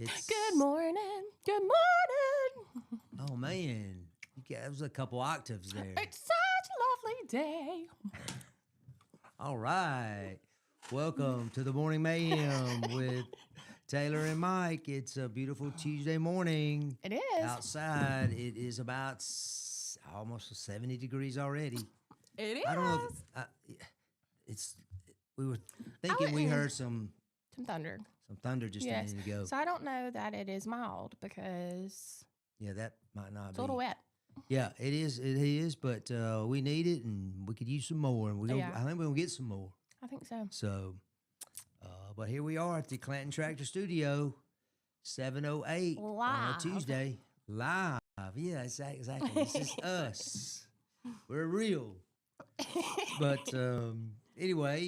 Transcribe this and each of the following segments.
It's Good morning. Good morning. Oh man, that was a couple octaves there. It's such a lovely day. All right, welcome to the Morning Mayhem with Taylor and Mike. It's a beautiful Tuesday morning. It is. Outside. It is about almost 70 degrees already. It is. I don't know. It's. We were thinking we heard some thunder. Some thunder just a minute ago. So I don't know that it is mild because Yeah, that might not it's be. a little wet. Yeah, it is. It is, but we need it, and we could use some more. And I think we're gonna get some more. I think so. So, but here we are at the Clanton Tractor Studio, 7:08 on a Tuesday, live. Yeah, exactly. This is us. We're real. But anyway,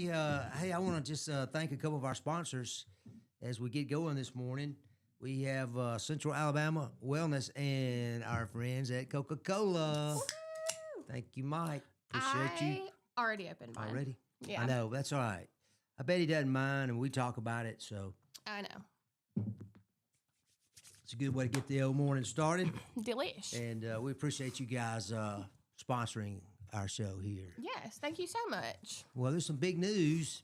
hey, I want to just thank a couple of our sponsors as we get going this morning. We have Central Alabama Wellness and our friends at Coca-Cola. Woo! Thank you, Mike. Appreciate you. Already opened mine. Already? Yeah. I know. That's all right. I bet he doesn't mind, and we talk about it, so. I know. It's a good way to get the old morning started. Delish. And we appreciate you guys sponsoring our show here. Yes, thank you so much. Well, there's some big news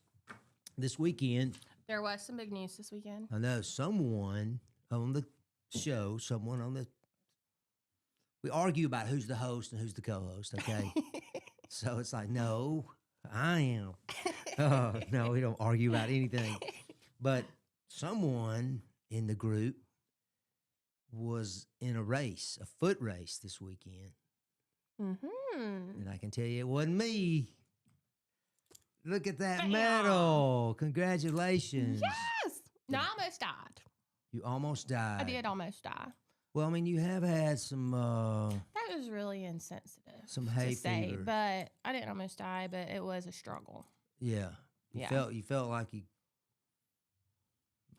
this weekend. There was some big news this weekend. I know someone on the show, we argue about who's the host and who's the co-host, okay? So it's like, no, I am. No, we don't argue about anything. But someone in the group was in a race, a foot race this weekend. Mm-hmm. And I can tell you it wasn't me. Look at that medal. Congratulations. Yes. No, I almost died. You almost died. I did almost die. Well, I mean, you have had some... that was really insensitive. Some hay fever. But I didn't almost die, but it was a struggle. Yeah. You felt like you...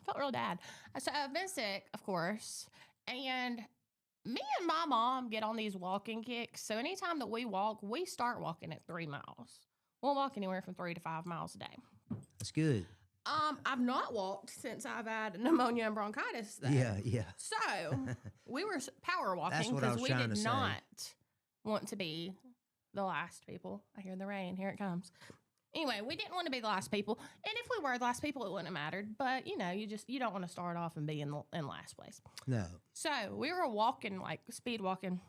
Felt real bad. So I've been sick, of course, and me and my mom get on these walking kicks. So anytime that we walk, we start walking at 3 miles. We'll walk anywhere from 3 to 5 miles a day. That's good. I've not walked since I've had pneumonia and bronchitis, though. Yeah. So we were power walking because we did not want to be the last people. I hear the rain. Here it comes. Anyway, we didn't want to be the last people. And if we were the last people, it wouldn't have mattered. But, you don't want to start off and be in last place. No. So we were walking, like speed walking.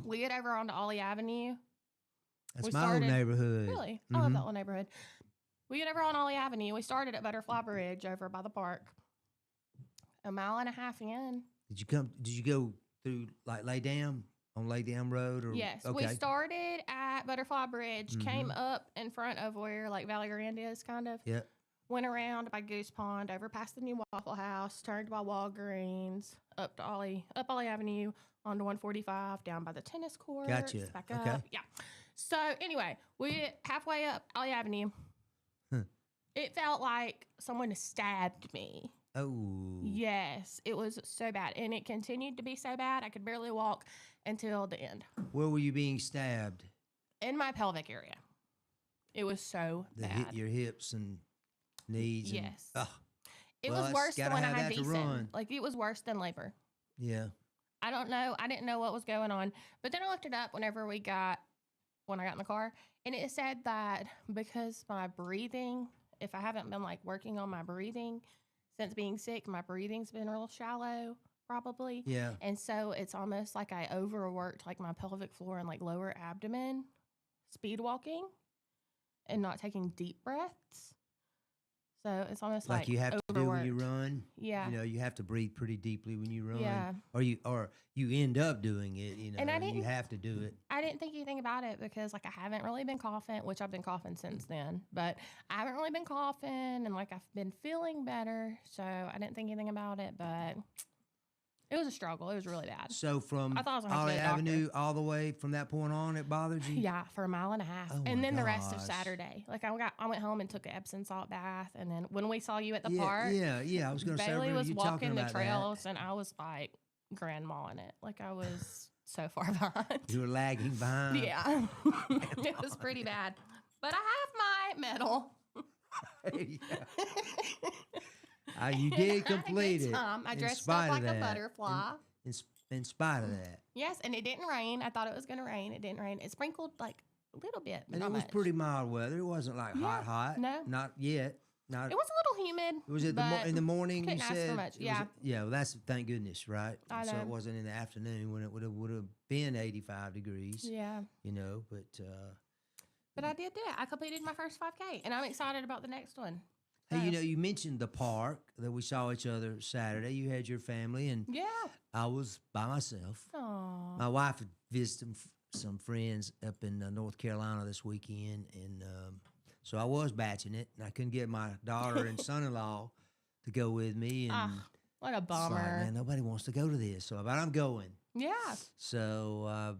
We get over onto Ollie Avenue. That's my old neighborhood. Really? I love that little neighborhood. We get over on Ollie Avenue. We started at Butterfly Bridge over by the park. A mile and a half in. Did you go through like Lay Dam Road? Or yes. Okay. We started at Butterfly Bridge, came up in front of where like Valley Grande is kind of. Yeah. Went around by Goose Pond, over past the new Waffle House, turned by Walgreens, up Ollie Avenue, onto 145, down by the tennis court. Gotcha. Back Okay. up. Yeah. So anyway, we halfway up Ollie Avenue. It felt like someone stabbed me. Oh. Yes, it was so bad. And it continued to be so bad, I could barely walk until the end. Where were you being stabbed? In my pelvic area. It was so bad. Your hips and knees. Yes. It was worse than when I had Beeson. Like, it was worse than labor. Yeah. I don't know. I didn't know what was going on. But then I looked it up when I got in the car. And it said that because my breathing, if I haven't been like working on my breathing since being sick, my breathing's been real shallow, probably. Yeah. And so it's almost like I overworked like my pelvic floor and like lower abdomen, speed walking and not taking deep breaths. So it's almost like you have to do when you run. Yeah. You have to breathe pretty deeply when you run. Yeah. Or you end up doing it, And you have to do it. I didn't think anything about it because like I haven't really been coughing, which I've been coughing since then, but I haven't really been coughing and like I've been feeling better. So I didn't think anything about it, but it was a struggle. It was really bad. So from I thought I was gonna have to Ollie go to the Avenue doctor. all the way from that point on, it bothered you? Yeah, for a mile and a half. Oh and my then the rest of gosh. Saturday. Like I went home and took an Epsom salt bath. And then when we saw you at the Yeah, park, yeah. I was going to say, I Bailey remember was you talking walking the about trails and I was like grandma-ing it. Like I was so far behind. that. You were lagging behind. Yeah. It was pretty bad. But I have my medal. Yeah. You did complete it. I dressed up like a butterfly. In spite of that. Yes, and it didn't rain. I thought it was going to rain. It didn't rain. It sprinkled like a little bit, but and not it was much. pretty mild weather. It wasn't like hot. No. Not yet. Not. It was a little humid. Was it in the morning? Couldn't You ask said. for much. Yeah. Well, that's thank goodness, right? I know. So it wasn't in the afternoon when it would have been 85 degrees. Yeah. But I did that. I completed my first 5K, and I'm excited about the next one. Hey, you mentioned the park that we saw each other Saturday. You had your family, and I was by myself. Aww. My wife had visited some friends up in North Carolina this weekend, and so I was batching it, and I couldn't get my daughter and son-in-law to go with me. And what a bummer! It's like, man, nobody wants to go to this, but I'm going. Yeah. So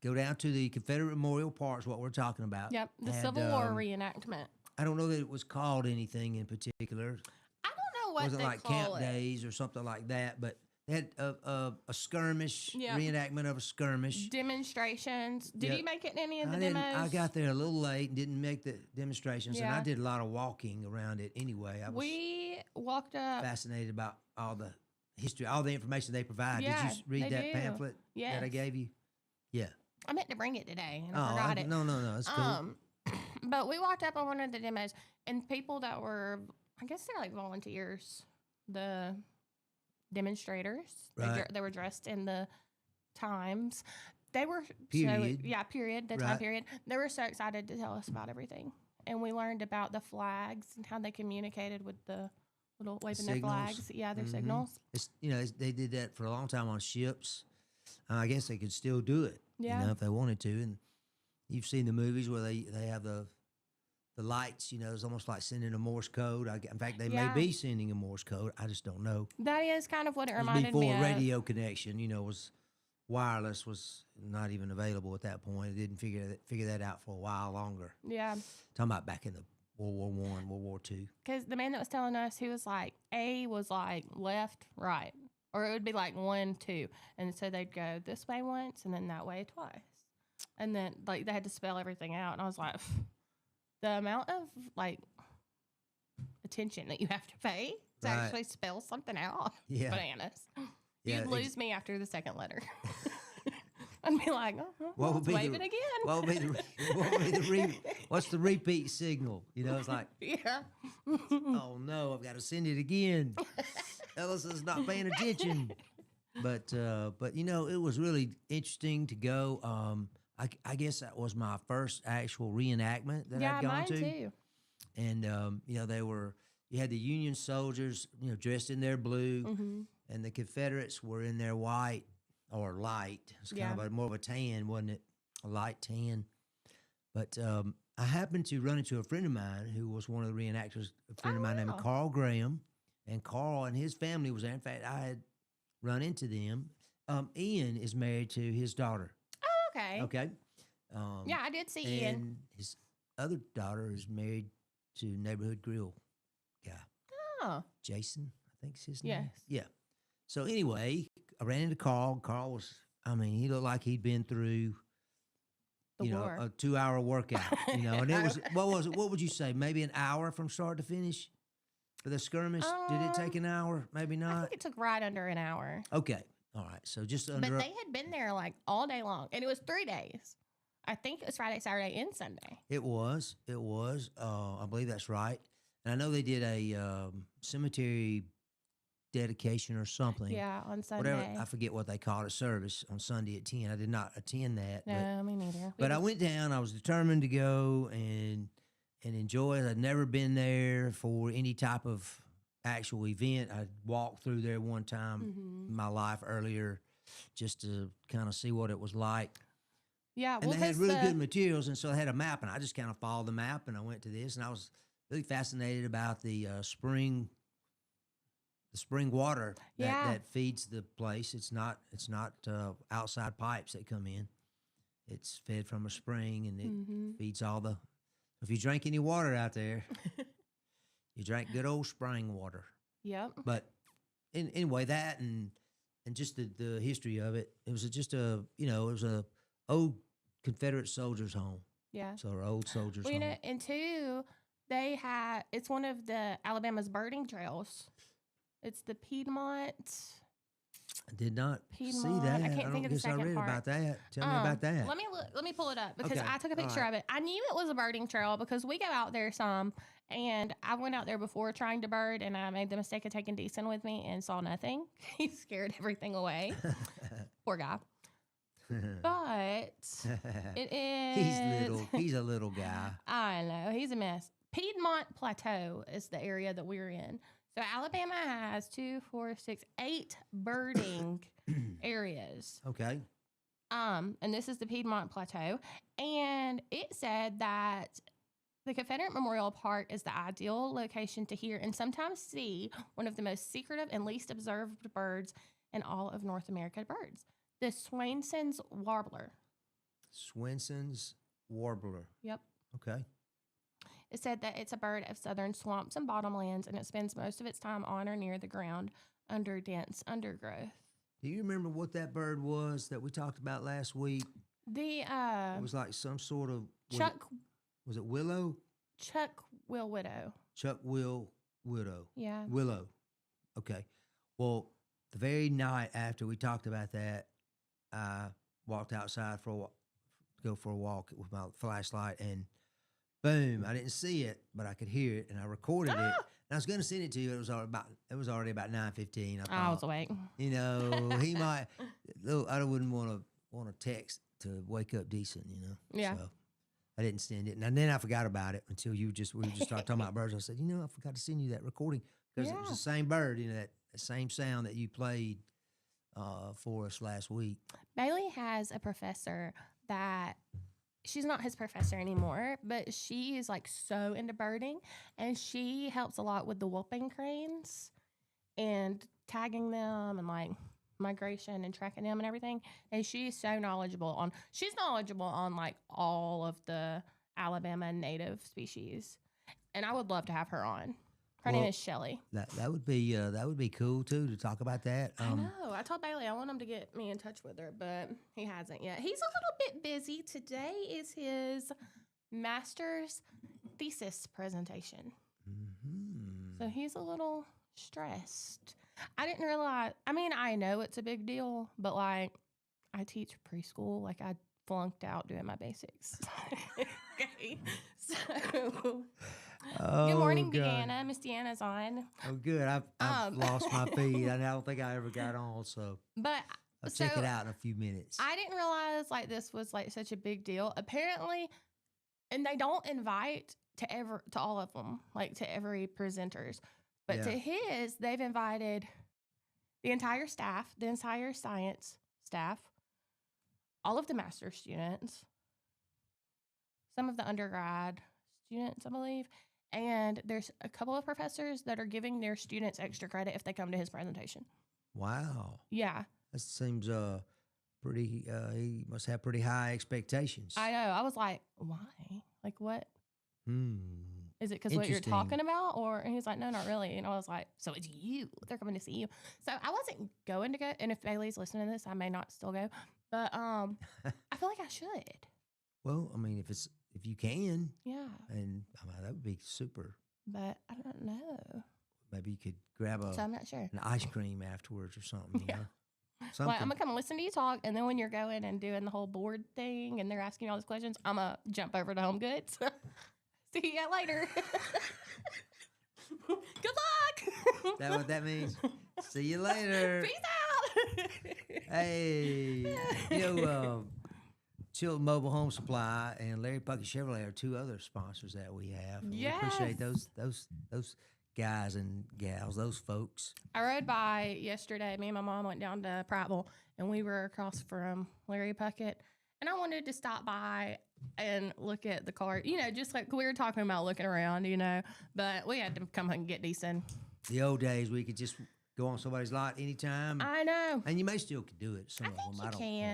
go down to the Confederate Memorial Park is what we're talking about. Yep, the Civil War reenactment. I don't know that it was called anything in particular. I don't know what wasn't they like call camp it. days or something like that, but they had a skirmish, reenactment of a skirmish. Demonstrations. Did you make it in any of the demos? I got there a little late and didn't make the demonstrations, and I did a lot of walking around it anyway. We walked up. Fascinated about all the history, all the information they provide. Yeah, did you read that pamphlet that I gave you? Yeah. I meant to bring it today, and I forgot it. No, that's cool. But we walked up on one of the demos, and people that were, I guess they're like volunteers, the demonstrators. Right. They were dressed in the times. They were period. The time period. They were so excited to tell us about everything, and we learned about the flags and how they communicated with the little waving their flags. Yeah, their signals. It's, they did that for a long time on ships. I guess they could still do it. Yeah. If they wanted to. And you've seen the movies where they have the lights, it's almost like sending a Morse code. In fact, they may be sending a Morse code. I just don't know. That is kind of what it reminded me of. Before radio connection, was wireless was not even available at that point. It didn't figure that out for a while longer. Yeah. Talking about back in the World War I, World War II. Because the man that was telling us, he was like, A was like left, right. Or it would be like 1, 2. And so they'd go this way once and then that way twice. And then like they had to spell everything out. And I was like, the amount of like attention that you have to pay to actually spell something out. Yeah. Bananas. Yeah, you'd lose me after the second letter. I'd be like, wave it again. What's the repeat signal? It's like, oh no, I've got to send it again. Ellison's not paying attention. But it was really interesting to go. I guess that was my first actual reenactment that I'd gone to. Yeah, mine too. And you had the Union soldiers, dressed in their blue, and the Confederates were in their white or light. It's kind of more of a tan, wasn't it? A light tan. But I happened to run into a friend of mine who was one of the reenactors, a friend of mine named Carl Graham. And Carl and his family was there. In fact, I had run into them. Ian is married to his daughter. Oh, okay. Okay. Yeah, I did see Ian. And his other daughter is married to Neighborhood Grill guy. Oh. Jason, I think is his name. Yes. Yeah. So anyway, I ran into Carl. Carl was, he looked like he'd been through, a 2-hour workout, and it was, what would you say? Maybe an hour from start to finish for the skirmish? Did it take an hour? Maybe not. I think it took right under an hour. Okay. All right. So just under. But they had been there like all day long, and it was 3 days. I think it was Friday, Saturday, and Sunday. It was. I believe that's right. And I know they did a cemetery dedication or something. Yeah, on Sunday. Whatever, I forget what they called it, service on Sunday at 10. I did not attend that. No, me neither. But I went down. I was determined to go and enjoy it. I'd never been there for any type of actual event. I walked through there one time in my life earlier just to kind of see what it was like. Yeah, and they had really good materials, and so they had a map, and I just kind of followed the map, and I went to this, and I was really fascinated about the spring water that feeds the place. It's not outside pipes that come in. It's fed from a spring, and it feeds all the. If you drink any water out there, you drank good old spring water. Yep. But anyway, that and just the history of it. It was just it was a old Confederate soldiers' home. Yeah. So our old soldiers' home. And two, It's one of the Alabama's birding trails. It's the Piedmont. I did not see Piedmont. that. I can't think of the guess I second read part. about that. Tell me about that. Let me look. Let me pull it up because Okay. I took a picture of it. I knew it was a birding trail because we go out there some, and I went out there before trying to bird, and I made the mistake of taking Decent with me and saw nothing. He scared everything away. Poor guy. But it is. He's a little guy. I know. He's a mess. Piedmont Plateau is the area that we're in. So Alabama has 8 birding areas. Okay. And this is the Piedmont Plateau. And it said that the Confederate Memorial Park is the ideal location to hear and sometimes see one of the most secretive and least observed birds in all of North America birds. The Swainson's warbler. Swainson's warbler. Yep. Okay. It said that it's a bird of southern swamps and bottomlands, and it spends most of its time on or near the ground under dense undergrowth. Do you remember what that bird was that we talked about last week? It was like some sort of Was it willow? Chuck-will widow. Chuck-will widow. Yeah. Willow. Okay. Well, the very night after we talked about that, I walked outside to go for a walk with my flashlight, and boom! I didn't see it, but I could hear it, and I recorded it. And I was going to send it to you. It was already about 9:15. I was awake. You know, he might. I wouldn't want to text to wake up Decent. You know. Yeah. So I didn't send it, and then I forgot about it until we just started talking about birds. I said, I forgot to send you that recording because it was the same bird. That same sound that you played for us last week. Bailey has a professor that she's not his professor anymore, but she is like so into birding, and she helps a lot with the whooping cranes and tagging them and like migration and tracking them and everything. And she's so knowledgeable on like all of the Alabama native species. And I would love to have her on. Her name is Shelly. That would be cool too to talk about that. I know. I told Bailey I want him to get me in touch with her, but he hasn't yet. He's a little bit busy. Today is his master's thesis presentation. Mm-hmm. So he's a little stressed. I didn't realize. I mean, I know it's a big deal, but like, I teach preschool. Like, I flunked out doing my basics. Okay, so. Good morning, Deanna. Miss Deanna's on. Oh, good. I've lost my feed. I don't think I ever got on, but I'll check it out in a few minutes. I didn't realize like this was like such a big deal. Apparently, and they don't invite to all of them, like to every presenters, but to his, they've invited the entire staff, the entire science staff, all of the master's students, some of the undergrad students, I believe. And there's a couple of professors that are giving their students extra credit if they come to his presentation. Wow. Yeah. That seems pretty, he must have pretty high expectations. I know. I was like, why? Like, what? Is it because what you're talking about? And he's like, no, not really. And I was like, so it's you. They're coming to see you. So I wasn't going to go. And if Bailey's listening to this, I may not still go. But I feel like I should. Well, I mean, if you can. Yeah. And that would be super. But I don't know. Maybe you could grab so I'm not sure. an ice cream afterwards or something. Yeah. You know? Well, I'm going to come listen to you talk. And then when you're going and doing the whole board thing and they're asking you all these questions, I'm going to jump over to Home Goods. See you later. Good luck. Is that what that means? See you later. Peace out. Hey. Chilton Mobile Home Supply and Larry Puckett Chevrolet are two other sponsors that we have. Yes. We appreciate those guys and gals, those folks. I rode by yesterday. Me and my mom went down to Prattville, and we were across from Larry Puckett. And I wanted to stop by and look at the car, just like we were talking about looking around, But we had to come and get Decent. The old days, we could just go on somebody's lot anytime. I know. And you may still could do it. Some of them. I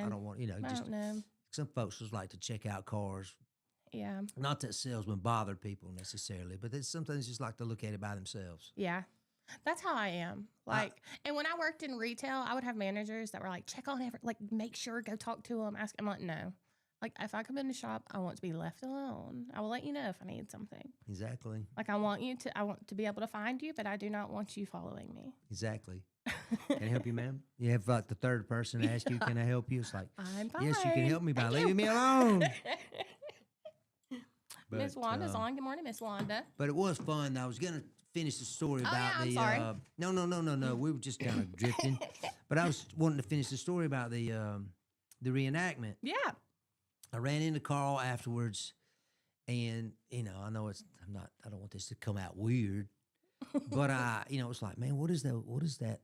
don't want, I don't know. Some folks just like to check out cars. Yeah. Not that salesmen bother people necessarily, but they sometimes just like to look at it by themselves. Yeah. That's how I am. And when I worked in retail, I would have managers that were like, check on make sure, go talk to them, ask. I'm like, no. Like, if I come in the shop, I want to be left alone. I will let you know if I need something. Exactly. Like, I want to be able to find you, but I do not want you following me. Exactly. Can I help you, ma'am? You have like the third person ask you, can I help you? It's like, I'm fine. yes, you can help me by leaving me alone. Miss Wanda's on. Good morning, Miss Wanda. But it was fun. I was going to finish the story about I'm sorry. No. We were just kind of drifting. But I was wanting to finish the story about the reenactment. Yeah. I ran into Carl afterwards, and I know I don't want this to come out weird, but it's like, man, what is that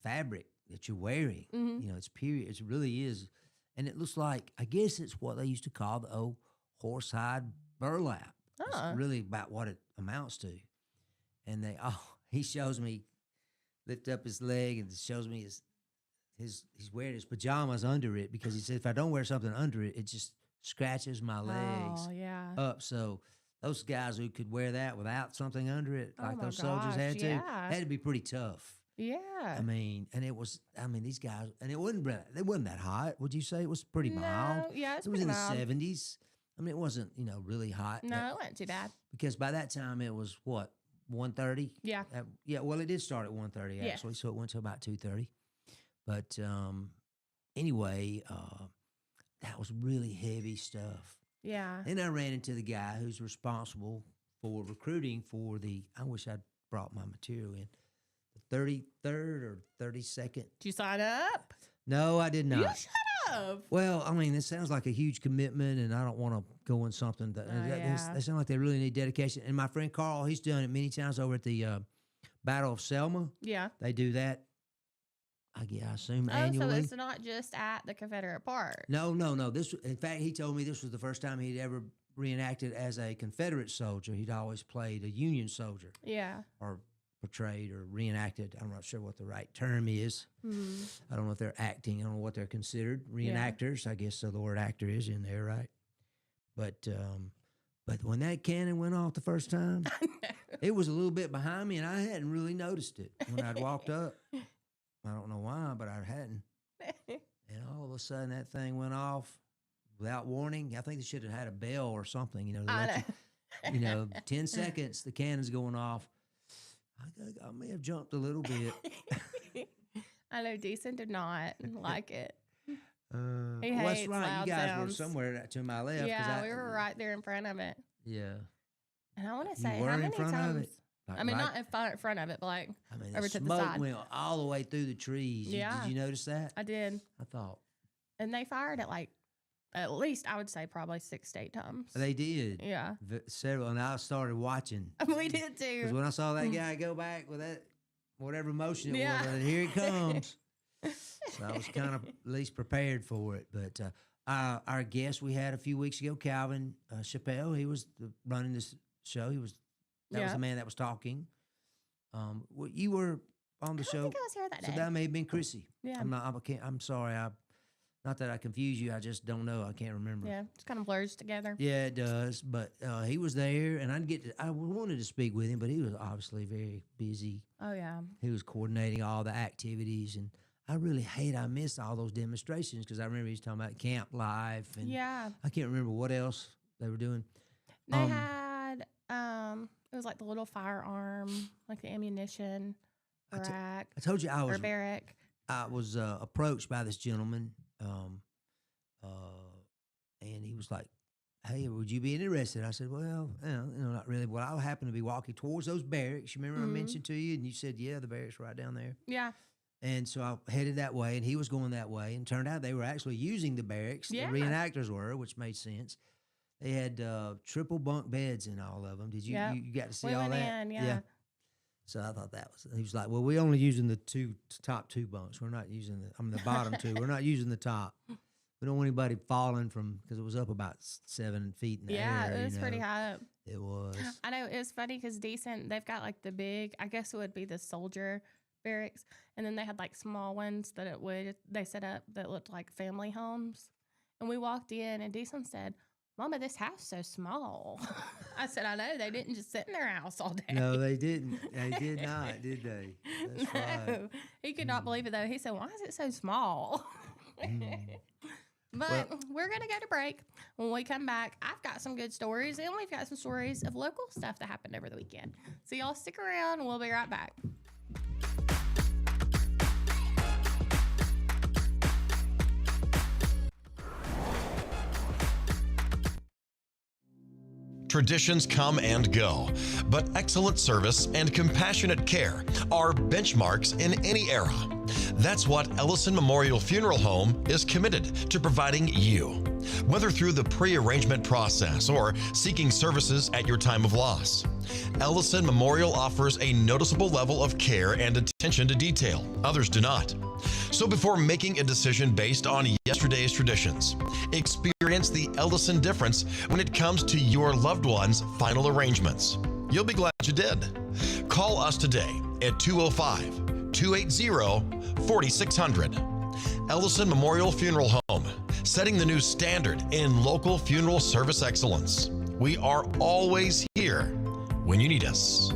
fabric that you're wearing? Mm-hmm. It's period. It really is, and it looks like, I guess it's what they used to call the old horsehide burlap. It's really about what it amounts to. And he shows me, lift up his leg and shows me he's wearing his pajamas under it, because he said if I don't wear something under it, it just scratches my legs up. So those guys who could wear that without something under it, like those soldiers had to be pretty tough. Yeah. These guys, and it wasn't that hot. Would you say it was pretty mild? Yeah, it was in mild. the 70s. It wasn't, really hot. No, it wasn't too bad. Because by that time it was what, 1:30? Yeah. Well, it did start at 1:30 actually, so it went to about 2:30. But anyway, that was really heavy stuff. Yeah. Then I ran into the guy who's responsible for recruiting for I wish I'd brought my material in, the 33rd or 32nd. Did you sign up? No, I did not. You should have. Well, it sounds like a huge commitment, and I don't want to go in something they sound like they really need dedication. And my friend Carl, he's done it many times over at the Battle of Selma. Yeah. They do that, I assume, annually. So it's not just at the Confederate Park. No. In fact, he told me this was the first time he'd ever reenacted as a Confederate soldier. He'd always played a Union soldier. Yeah. Or portrayed or reenacted. I'm not sure what the right term is. Mm-hmm. I don't know if they're acting. I don't know what they're considered. Reenactors, I guess. So the word actor is in there, right? But when that cannon went off the first time, it was a little bit behind me, and I hadn't really noticed it when I'd walked up. I don't know why, but I hadn't. And all of a sudden, that thing went off without warning. I think they should have had a bell or something, to let you, 10 seconds, the cannon's going off. I may have jumped a little bit. I know Decent did not like it. He well, that's hates right. loud You guys sounds. were somewhere to my left. Yeah, we were right there in front of it. Yeah. And I want to You say, were how in many front of times? it? Like Not in front of it, but like over the to the smoke side. went all the way through the trees. Yeah. Did you notice that? I did. I thought. And they fired it like, at least I would say probably 6 to 8 times. They did. Yeah. Several. And I started watching. We did too. Because when I saw that guy go back with that, whatever motion it was, and here it comes. So I was kind of at least prepared for it. But our guest we had a few weeks ago, Calvin Chappelle, he was running this show. That was the man that was talking. You were on the show. I think I was here that day. So that may have been Chrissy. Yeah. I'm sorry. Not that I confuse you. I just don't know. I can't remember. Yeah, it's kind of blurs together. Yeah, it does. But he was there, and I wanted to speak with him, but he was obviously very busy. Oh, yeah. He was coordinating all the activities, and I missed all those demonstrations because I remember he was talking about Camp Life, and I can't remember what else they were doing. They had, it was like the little firearm, like the ammunition rack. I told you or barrack. I was approached by this gentleman, and he was like, "Hey, would you be interested?" I said, "Well, not really. Well, I happen to be walking towards those barracks. You remember I mentioned to you, and you said, yeah, the barracks right down there." Yeah. And so I headed that way, and he was going that way, and turned out they were actually using the barracks. Yeah. The reenactors were, which made sense. They had triple bunk beds in all of them. Did you? Yep. You got to see We all went that? in, yeah. So I thought that was. He was like, "Well, we're only using the top two bunks. We're not using the bottom two. We're not using the top. We don't want anybody falling because it was up about 7 feet in the air. Yeah, it was pretty high up. It was. I know, it was funny because Decent, they've got like the big, I guess it would be the soldier barracks, and then they had like small ones that they set up that looked like family homes. And we walked in, and Decent said, "Mama, this house is so small." I said, "I know. They didn't just sit in their house all day." No, they didn't. They did not, did they? That's right. He could not believe it, though. He said, "Why is it so small?" But we're going to go to break. When we come back, I've got some good stories, and we've got some stories of local stuff that happened over the weekend. So y'all stick around, and we'll be right back. Traditions come and go, but excellent service and compassionate care are benchmarks in any era. That's what Ellison Memorial Funeral Home is committed to providing you, whether through the pre-arrangement process or seeking services at your time of loss. Ellison Memorial offers a noticeable level of care and attention to detail. Others do not. So before making a decision based on yesterday's traditions, experience the Ellison difference when it comes to your loved one's final arrangements. You'll be glad you did. Call us today at 205-280-4600. Ellison Memorial Funeral Home, setting the new standard in local funeral service excellence. We are always here when you need us.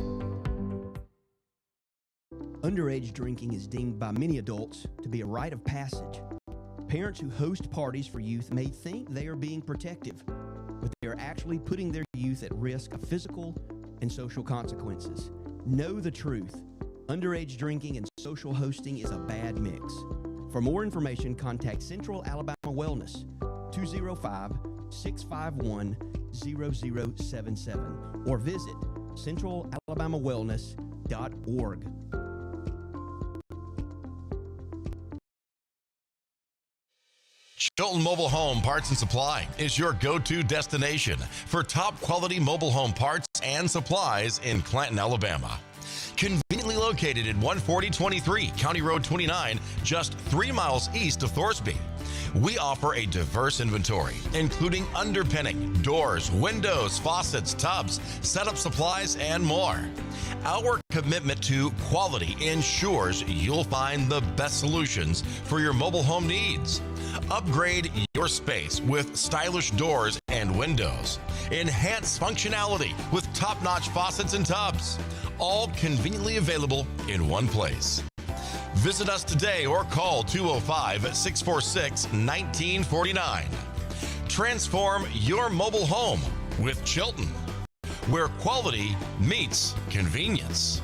Underage drinking is deemed by many adults to be a rite of passage. Parents who host parties for youth may think they are being protective, but they are actually putting their youth at risk of physical and social consequences. Know the truth. Underage drinking and social hosting is a bad mix. For more information, contact Central Alabama Wellness, 205-651-0077, or visit centralalabamawellness.org. Chilton Mobile Home Parts and Supply is your go-to destination for top quality mobile home parts and supplies in Clanton, Alabama. Conveniently located at 14023 County Road 29, just 3 miles east of Thorsby. We offer a diverse inventory, including underpinning, doors, windows, faucets, tubs, setup supplies, and more. Our commitment to quality ensures you'll find the best solutions for your mobile home needs. Upgrade your space with stylish doors and windows. Enhance functionality with top-notch faucets and tubs. All conveniently available in one place. Visit us today or call 205-646-1949. Transform your mobile home with Chilton, where quality meets convenience.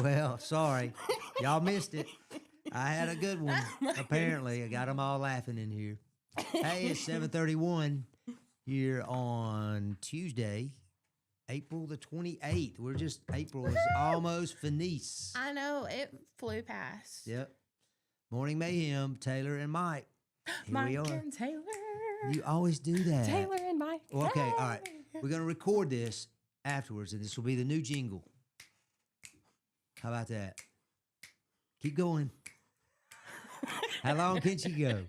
Well, sorry. Y'all missed it. I had a good one. Apparently, I got them all laughing in here. Hey, it's 7:31 here on Tuesday, April the 28th. April is almost finished. I know, it flew past. Yep. Morning Mayhem, Taylor and Mike. Here Mike we are. and Taylor. You always do that. Taylor and Mike. Well, okay, all right. We're going to record this afterwards, and this will be the new jingle. How about that? Keep going. How long can she go?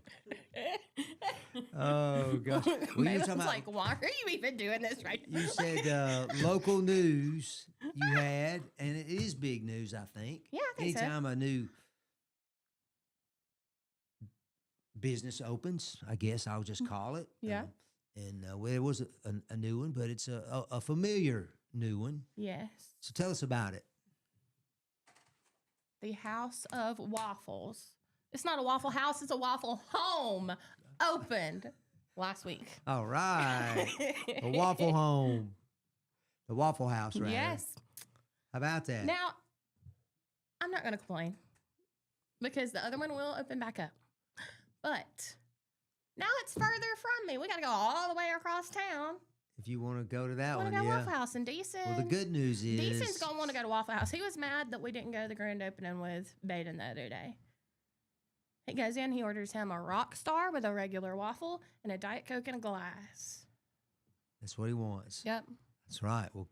Oh, gosh. Well, you were talking about, like, why are you even doing this right now? you said local news you had, and it is big news, I think. Yeah, I think so. Anytime a new business opens, I guess I'll just call it. Yeah. Well, it was a new one, but it's a familiar new one. Yes. So tell us about it. The House of Waffles. It's not a Waffle House, it's a Waffle Home. Opened last week. All right. The Waffle Home. The Waffle House, right? Yes. How about that? Now, I'm not going to complain because the other one will open back up. But now it's further from me. We got to go all the way across town. If you want to go to that I one, want to go yeah. Waffle House in Deason. Well, the good news is... Deason's going to want to go to Waffle House. He was mad that we didn't go to the grand opening with Baden the other day. He goes in, he orders him a rock star with a regular waffle and a Diet Coke in a glass. That's what he wants. Yep. That's right. Well,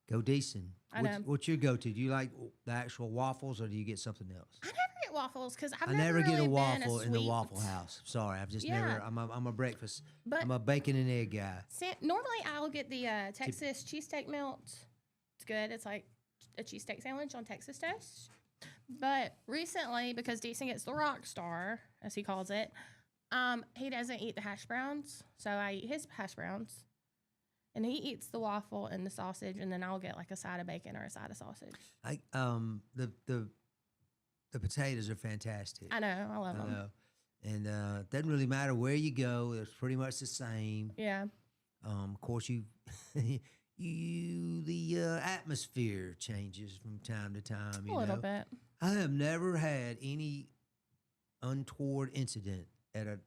go decent. I know. What's your go-to? Do you like the actual waffles, or do you get something else? I never get waffles because I never get really a waffle been a in the sweet- Waffle House. Sorry, I've just Yeah. never. I'm a breakfast. But I'm a bacon and egg guy. normally I'll get the Texas cheesesteak melt. It's good. It's like a cheesesteak sandwich on Texas toast. But recently, because Decent gets the rock star, as he calls it, he doesn't eat the hash browns. So I eat his hash browns. And he eats the waffle and the sausage, and then I'll get like a side of bacon or a side of sausage. The potatoes are fantastic. I know. I love I them. know. And it doesn't really matter where you go. It's pretty much the same. Yeah. Of course, the atmosphere changes from time to time. A little bit. I have never had any untoward incident at a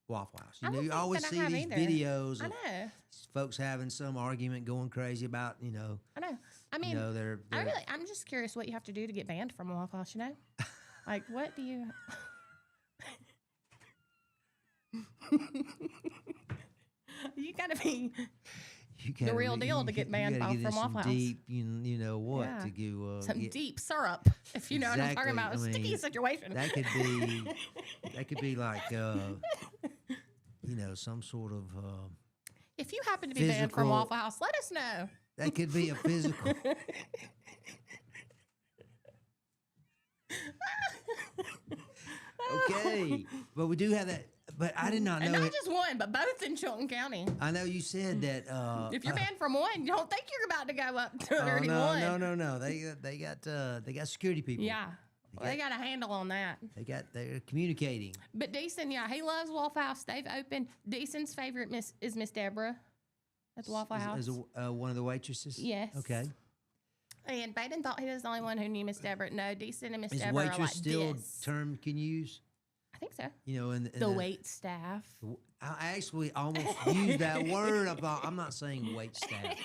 Waffle House. I don't You think always that I see have these either. videos I of know. folks having some argument, going crazy about, I know. I mean, they're I'm just curious what you have to do to get banned from a Waffle House, you know? Like, what do you... you gotta be the real deal to get banned from Waffle House. Deep, you know what, Yeah. to go... Some deep syrup, if you know what I'm talking about. A Exactly. I sticky mean, situation. That could be like, some sort of... If you happen to be banned from physical- Waffle House, let us know. that could be a physical... Okay, but we do have that. But I did not know. And not just one, but both in Chilton County. I know you said that. If you're banned from one, you don't think you're about to go up to oh, 31. no. They got security people. Yeah. They got a handle on that. They're communicating. But Decent, yeah, he loves Waffle House. They've opened. Decent's favorite is Miss Deborah at the Waffle House. As one of the waitresses. Yes. Okay. And Baden thought he was the only one who knew Miss Deborah. No, Decent and Miss Is Deborah are waitress like still this. term can use? I think so. In The wait staff. I actually almost used that word. I thought I'm not saying wait staff.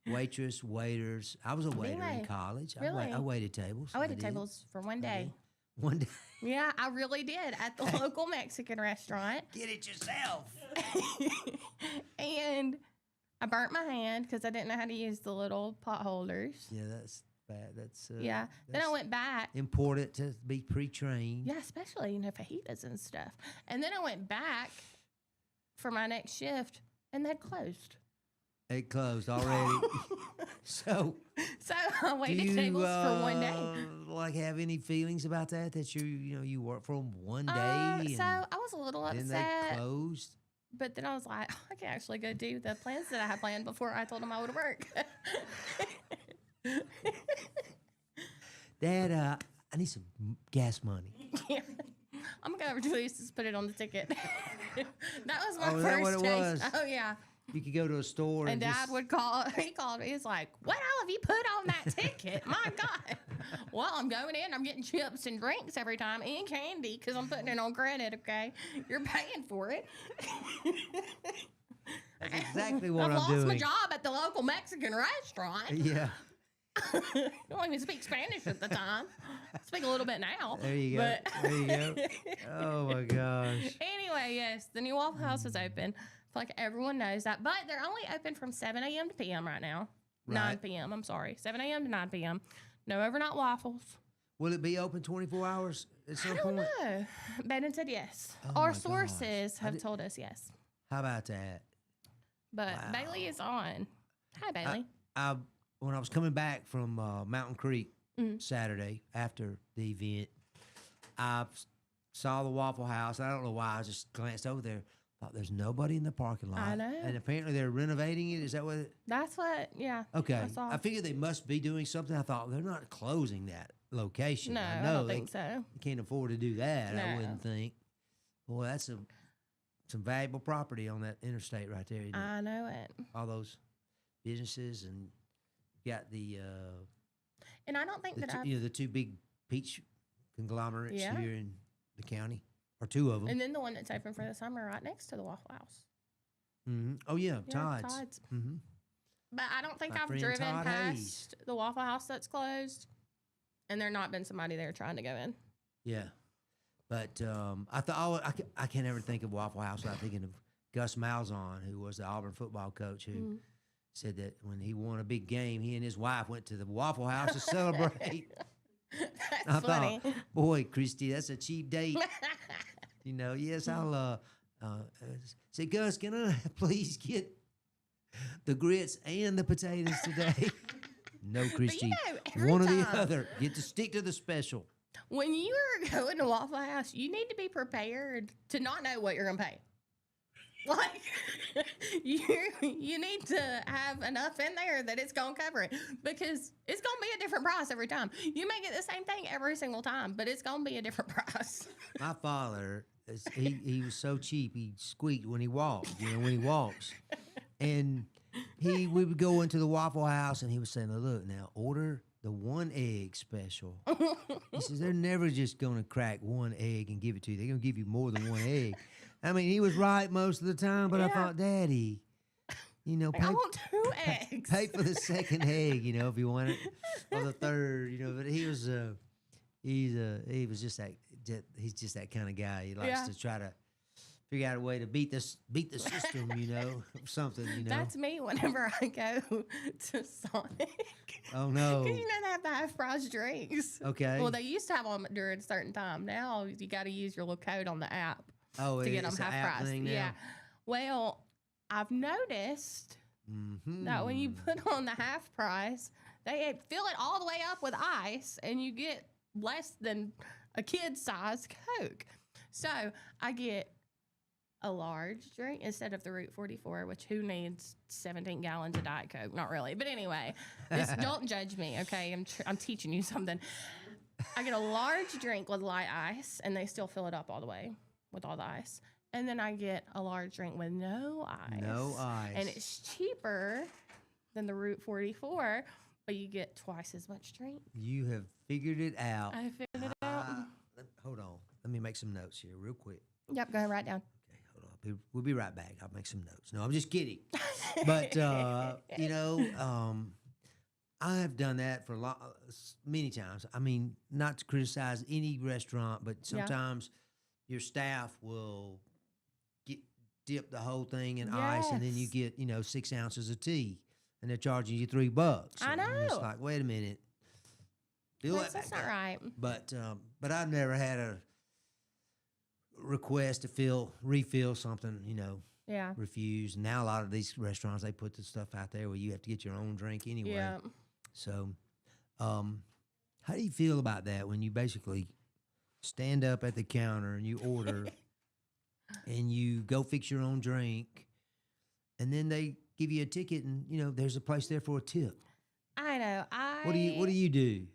Waitress, waiters. I was a waiter in Really? college. Really? I waited tables. I waited did. tables for one day. One day. Yeah, I really did at the local Mexican restaurant. Get it yourself. And I burnt my hand because I didn't know how to use the little pot holders. Yeah, that's bad. That's Yeah. Then I that's went back. important to be pre-trained. Yeah, especially, fajitas and stuff. And then I went back for my next shift, and they'd closed. It closed already. So I waited tables for one day. Like, have any feelings about that? That you work from one day So I was a little and then upset. they closed. But then I was like, I can actually go do the plans that I had planned before I told them I would work. Dad, I need some gas money. Yeah. I'm going to go over to Lisa's, put it on the ticket. That was my Oh, is that first what it taste. was? Oh, yeah. You could go to a store And and Dad just, would call. He called me. He's like, "What all have you put on that ticket? My God!" Well, I'm going in. I'm getting chips and drinks every time, and candy because I'm putting it on credit. Okay, you're paying for it. That's exactly what I've I'm lost doing. my job at the local Mexican restaurant. Yeah. Don't even speak Spanish at the time. Speak a little bit now. There you go. But There you go. Oh my gosh. Anyway, yes, the new Waffle House is open. I feel like everyone knows that, but they're only open from 7 a.m. to p.m. right now. 9 Right. p.m. I'm sorry, 7 a.m. to 9 p.m. No overnight waffles. Will it be open 24 hours at some I don't point? know. Bannon said yes. Oh my Our gosh. sources I have did- told us yes. How about that? But Wow. Bailey is on. Hi, Bailey. When I was coming back from Mountain Creek Mhm. Saturday after the event, I saw the Waffle House. I don't know why. I just glanced over there. Thought there's nobody in the parking lot. I know. And apparently they're renovating it. Is that what? That's what, yeah. Okay. I saw. I figured they must be doing something. I thought they're not closing that location. No, I I know don't they think so. can't afford to do that. I No. wouldn't think. Boy, that's some valuable property on that interstate right there. Isn't it? I know it. All those businesses and got the And I don't think that I've. the two big peach conglomerates Yeah. here in the county, or two of them. And then the one that's open for the summer right next to the Waffle House. Oh yeah, Yeah, Todd's. Todd's. Mm-hmm. But I don't think My I've friend driven Todd past Hayes. the Waffle House that's closed, and there not been somebody there trying to go in. Yeah, But I thought I can't ever think of Waffle House without thinking of Gus Malzahn, who was the Auburn football coach, who said that when he won a big game, he and his wife went to the Waffle House to celebrate. That's funny. Thought, boy, Christy, that's a cheap date. Yes, I'll say, Gus, can I please get the grits and the potatoes today? No, Christy. every one or time, the other. Get to stick to the special. when you're going to Waffle House, you need to be prepared to not know what you're going to pay. Like, you need to have enough in there that it's going to cover it, because it's going to be a different price every time. You may get the same thing every single time, but it's going to be a different price. My father, he was so cheap, he squeaked when he walked, when he walks. And we would go into the Waffle House, and he was saying, look, now, order the 1 egg special. He says, they're never just going to crack 1 egg and give it to you. They're going to give you more than 1 egg. I mean, he was right most of the time, but I thought, Daddy, I want 2 eggs. Pay for the second egg, if you want it, or the third, But he was just that. He's just that kind of guy. He likes to try to figure out a way to beat the system, something, That's me whenever I go to Sonic. Oh no! Because they have the half-price drinks. Okay. Well, they used to have them during a certain time. Now you got to use your little code on the app. Oh, to get them it's an half app price. thing now? Yeah. Well, I've noticed that when you put on the half price, they fill it all the way up with ice, and you get less than a kid-sized Coke. So I get a large drink instead of the Route 44, which who needs 17 gallons of Diet Coke? Not really. But anyway, don't judge me, okay? I'm teaching you something. I get a large drink with light ice, and they still fill it up all the way with all the ice. And then I get a large drink with no ice. No ice. And it's cheaper than the Route 44, but you get twice as much drink. You have figured it out. I figured it out. Hold on. Let me make some notes here real quick. Yep, go ahead, write down. Okay, hold on. We'll be right back. I'll make some notes. No, I'm just kidding. But, I've done that for many times. I mean, not to criticize any restaurant, but sometimes your staff will dip the whole thing in ice, and then you get 6 ounces of tea, and they're charging you $3. I know. And it's like, wait a minute, That's not right. But I've never had a request to refill something, refused. Now a lot of these restaurants, they put the stuff out there where you have to get your own drink anyway. Yeah. So, how do you feel about that when you basically stand up at the counter and you order and you go fix your own drink, and then they give you a ticket, and there's a place there for a tip? I know. What do you do?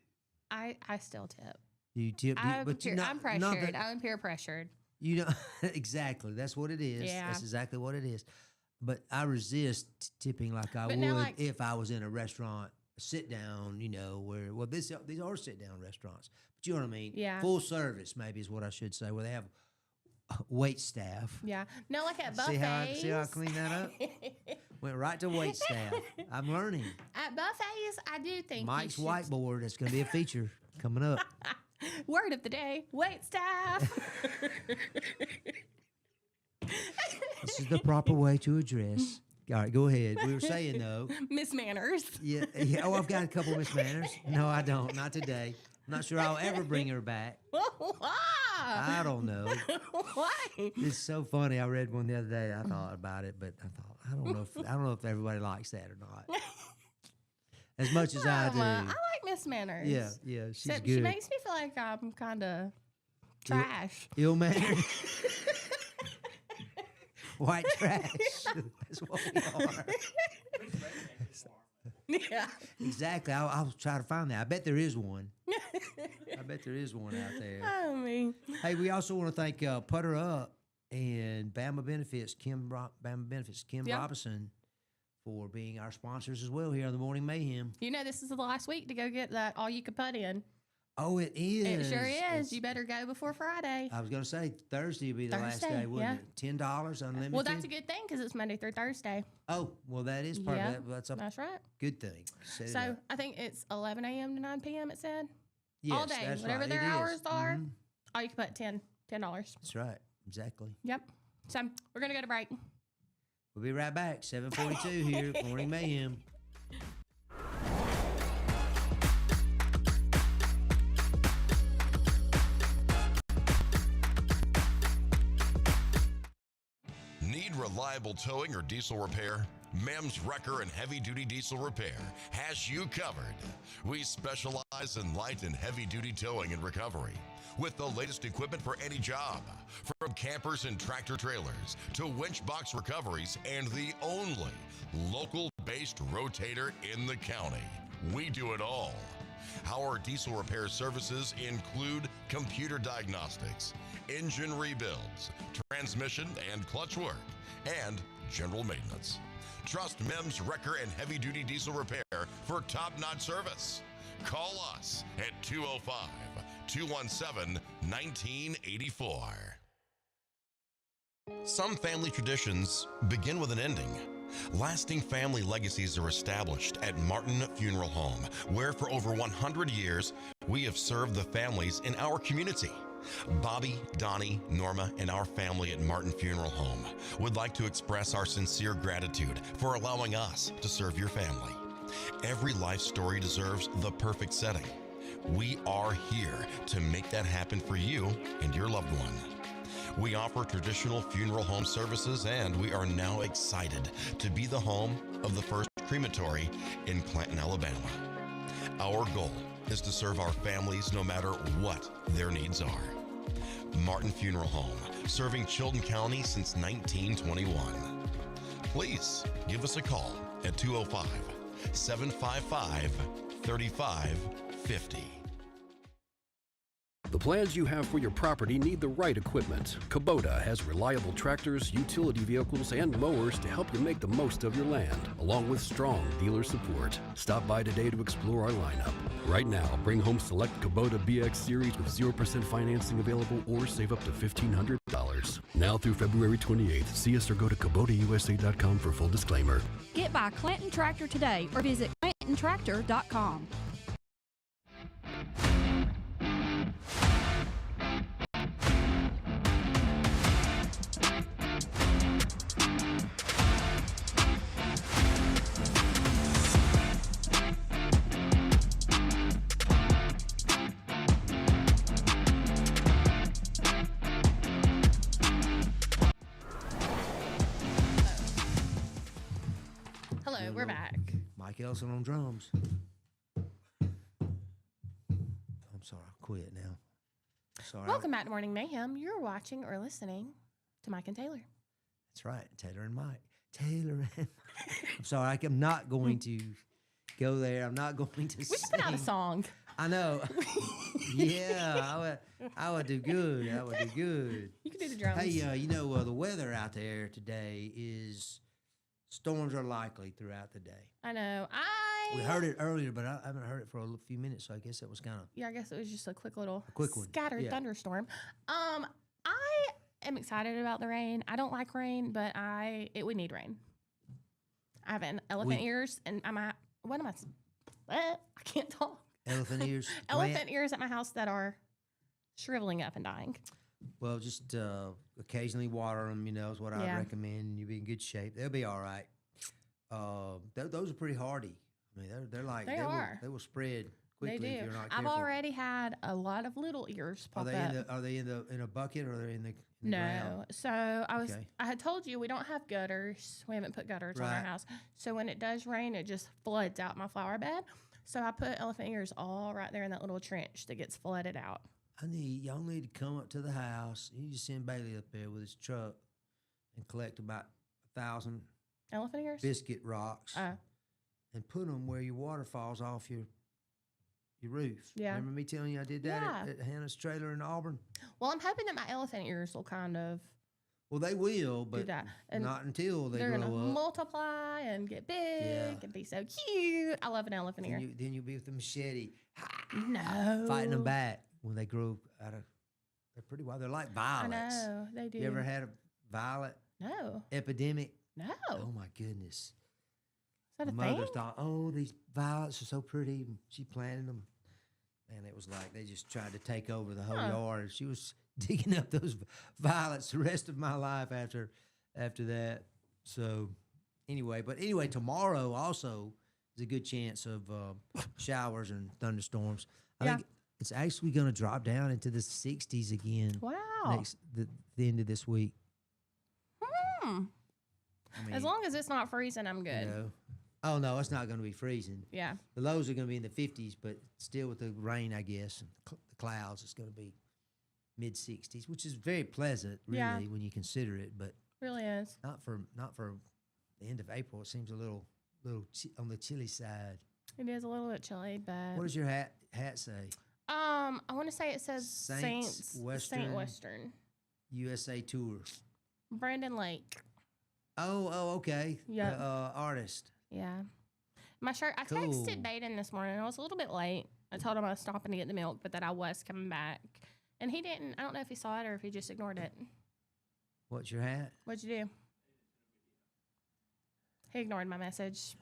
I still tip. You tip, I'm pressured. I'm peer pressured. Exactly. That's what it is. Yeah. That's exactly what it is. But I resist tipping like I But would now, if I was in a restaurant, sit down, these are sit down restaurants. But you know what I mean? Yeah. Full service, maybe is what I should say, where they have wait staff. Yeah. No, like at buffets. See how I clean that up? Went right to wait staff. I'm learning. At buffets, I do think Mike's you should. whiteboard, that's going to be a feature coming up. Word of the day, wait staff. This is the proper way to address. All right, go ahead. We were saying, though. Miss Manners. Yeah. Oh, I've got a couple Miss Manners. No, I don't. Not today. I'm not sure I'll ever bring her back. Why? I don't know. Why? It's so funny. I read one the other day. I thought about it, but I don't know if everybody likes that or not. As much as I do. I like Miss Manners. Yeah, she's Except good. she makes me feel like I'm kind of trash. Ill mannered. White trash. That's what we are. Yeah. Exactly. I'll try to find that. I bet there is one. I bet there is one out there. I mean, Hey, we also want to thank Putter Up and Bama Benefits, Kim Robinson, for being our sponsors as well here on the Morning Mayhem. this is the last week to go get that all you can put in. Oh, it is. It sure is. You better go before Friday. I was going to say Thursday would be the last day, wouldn't it? $10 unlimited. Well, that's a good thing because it's Monday through Thursday. Oh, well, that is part of that. That's right. good thing. Set it So up. I think it's 11 a.m. to 9 p.m. It said. Yes, all day, that's whatever right. their It is. hours are. Mhm. All you can put 10. $10. That's right. Exactly. Yep. So we're going to go to break. We'll be right back. 7:42 here. Morning Mayhem. Need reliable towing or diesel repair? MEMS Wrecker and Heavy Duty Diesel Repair has you covered. We specialize in light and heavy duty towing and recovery with the latest equipment for any job, from campers and tractor trailers to winch box recoveries, and the only local-based rotator in the county. We do it all. Our diesel repair services include computer diagnostics, engine rebuilds, transmission and clutch work, and general maintenance. Trust MEMS Wrecker and Heavy Duty Diesel Repair for top-notch service. Call us at 205-217-1984. Some family traditions begin with an ending. Lasting family legacies are established at Martin Funeral Home, where for over 100 years, we have served the families in our community. Bobby, Donnie, Norma, and our family at Martin Funeral Home would like to express our sincere gratitude for allowing us to serve your family. Every life story deserves the perfect setting. We are here to make that happen for you and your loved one. We offer traditional funeral home services, and we are now excited to be the home of the first crematory in Clanton, Alabama. Our goal is to serve our families no matter what their needs are. Martin Funeral Home, serving Chilton County since 1921. Please give us a call at 205-755-3550. The plans you have for your property need the right equipment. Kubota has reliable tractors, utility vehicles, and mowers to help you make the most of your land, along with strong dealer support. Stop by today to explore our lineup. Right now, bring home select Kubota BX Series with 0% financing available, or save up to $1,500. Now through February 28th. See us or go to KubotaUSA.com for full disclaimer. Get by Clanton Tractor today or visit ClantonTractor.com. Hello, we're back. Mike Elson on drums. I'm sorry, I quit now. Sorry. Welcome back to Morning Mayhem. You're watching or listening to Mike and Taylor. That's right, Taylor and Mike. Taylor and Mike. I'm sorry, I'm not going to go there. I'm not going to We should put out a song. I know. Yeah, I would do good. I would do good. You can do the drums. Hey, the weather out there today is storms are likely throughout the day. I know. We heard it earlier, but I haven't heard it for a few minutes, so I guess that was kind of... Yeah, I guess it was just a quick little one. scattered thunderstorm. I am excited about the rain. I don't like rain, but we need rain. I have elephant ears, and I can't talk. Elephant ears? Elephant ears at my house that are shriveling up and dying. Well, just occasionally water them, is what I recommend. You'll be in good shape. They'll be all right. Those are pretty hardy. I mean, they're like they will spread quickly. They do. If you're not I've careful. already had a lot of little ears pop up. Are they in a bucket, or are they in the No. ground? So I had told you we don't have gutters. We haven't put gutters on our house. So when it does rain, it just floods out my flower bed. So I put elephant ears all right there in that little trench that gets flooded out. Y'all need to come up to the house. You just send Bailey up there with his truck and collect about 1,000 elephant ears, biscuit rocks, and put them where your water falls off your roof. Yeah. Remember me telling you I did that at Hannah's trailer in Auburn? Well, I'm hoping that my elephant ears will kind of. Well, they will, but and not until they they're grow gonna up. Multiply and get big and be so cute. I love an elephant ear. Then you'll be with the machete. No. Fighting them back when they grow out of. They're pretty wild. They're like violets. I know, they do. You ever had a violet epidemic? No. Oh, my goodness. Is that My a mother thing? thought, oh, these violets are so pretty. And she planted them. And it was like they just tried to take over the whole yard. She was digging up those violets the rest of my life after that. So anyway, tomorrow also is a good chance of showers and thunderstorms. I think it's actually going to drop down into the 60s again. Wow. The end of this week. Hmm. I mean, As long as it's not freezing, I'm good. you know, oh no, it's not going to be freezing. Yeah. The lows are going to be in the 50s, but still with the rain, I guess, and the clouds, it's going to be mid 60s, which is very pleasant, really, when you consider it. But Really is. not for the end of April. It seems a little on the chilly side. It is a little bit chilly, but What does your hat say? I want to say it says Saints Saint Western. Western. USA Tour. Brandon Lake. Oh, okay. Yep. Artist. Yeah. My shirt, I Cool. texted Baden this morning. I was a little bit late. I told him I was stopping to get the milk, but that I was coming back. And he didn't, I don't know if he saw it or if he just ignored it. What's your hat? What'd you do? He ignored my message.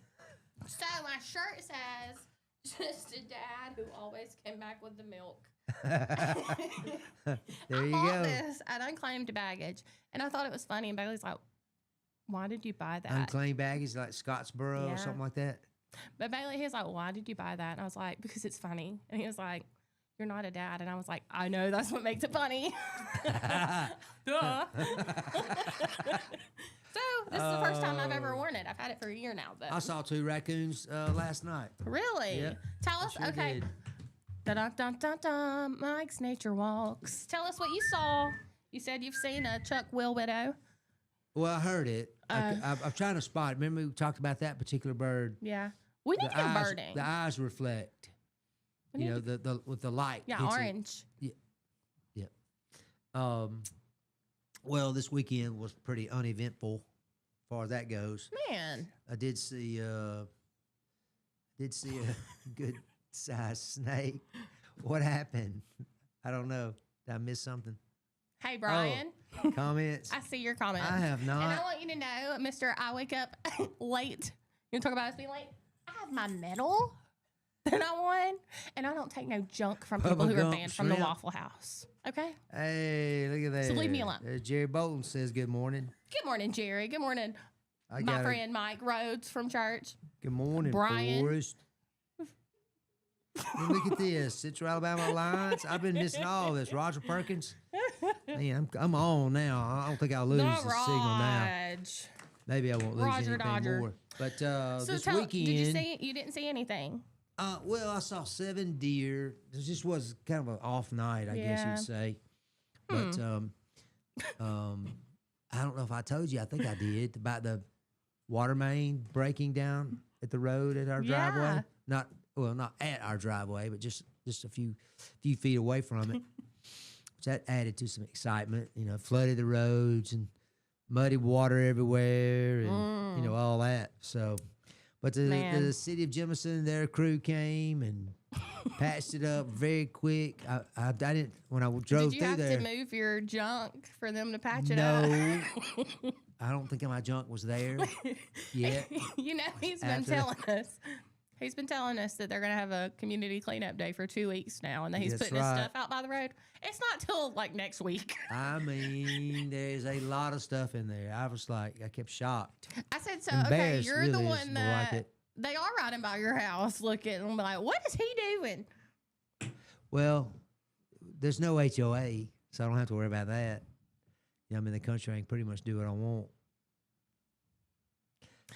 So my shirt says, just a dad who always came back with the milk. There you I bought go. this at unclaimed baggage, and I thought it was funny. And Bailey's like, "Why did you buy that?" Unclaimed baggage like Scottsboro or Yeah. something like that. But Bailey, he was like, "Why did you buy that?" And I was like, "Because it's funny." And he was like, "You're not a dad." And I was like, "I know, that's what makes it funny." Duh. So this is the first time I've ever worn it. I've had it for a year now. But I saw 2 raccoons last night. really, Yeah, tell us. Sure Okay. did. Dun dun dun dun dun. Mike's Nature Walks. Tell us what you saw. You said you've seen a Chuck Will widow. Well, I heard it. I'm trying to spot it. Remember we talked about that particular bird? Yeah. We need to go birding. The eyes reflect. We You need know, the with the light. Yeah, hits it. orange. Well, this weekend was pretty uneventful as far as that goes. Man. I did see a good sized snake. What happened? I don't know. Did I miss something? Hey, Brian. Comments? I see your comment. I have not. And I want you to know, Mr. I wake up late. You want to talk about us being late? I have my medal that I won, and I don't take no junk from people who are Gump banned from the shrimp. Waffle House. Okay? Hey, look at that. So leave me alone. Jerry Bolton says good morning. Good morning, Jerry. Good morning, I my got it. friend Mike Rhodes from church. Good morning, Brian. Forrest. Hey, look at this. Central Alabama Alliance. I've been missing all this. Roger Perkins. Man, I'm on now. I don't think I'll lose the signal now. Raj. Maybe I won't lose Roger anything Dodger. more. But So this tell, weekend, did you see? You didn't see anything. well, I saw 7 deer. It just was kind of an off night, I guess Yeah. you'd say. But I don't know if I told you. I think I did about the water main breaking down at the road at our driveway. Yeah. Not at our driveway, but just a few feet away from it. Which that added to some excitement. You know, flooded the roads and muddy water everywhere, and all that. So, but Man. the city of Jemison, their crew came and patched it up very quick. I didn't when I drove Did you through have there. to move your junk for them to patch it No, up? I don't think my junk was there yet. You know, he's been After- telling us. He's been telling us that they're going to have a community cleanup day for 2 weeks now, and that he's That's putting his right. stuff out by the road. It's not till like next week. I mean, there's a lot of stuff in there. I was like, I kept shocked. I said, so okay, Embarrassed, you're the really, is one more like that it. they are riding by your house looking and be like, what is he doing? Well, there's no HOA, so I don't have to worry about that. You know, I'm in the country. I can pretty much do what I want.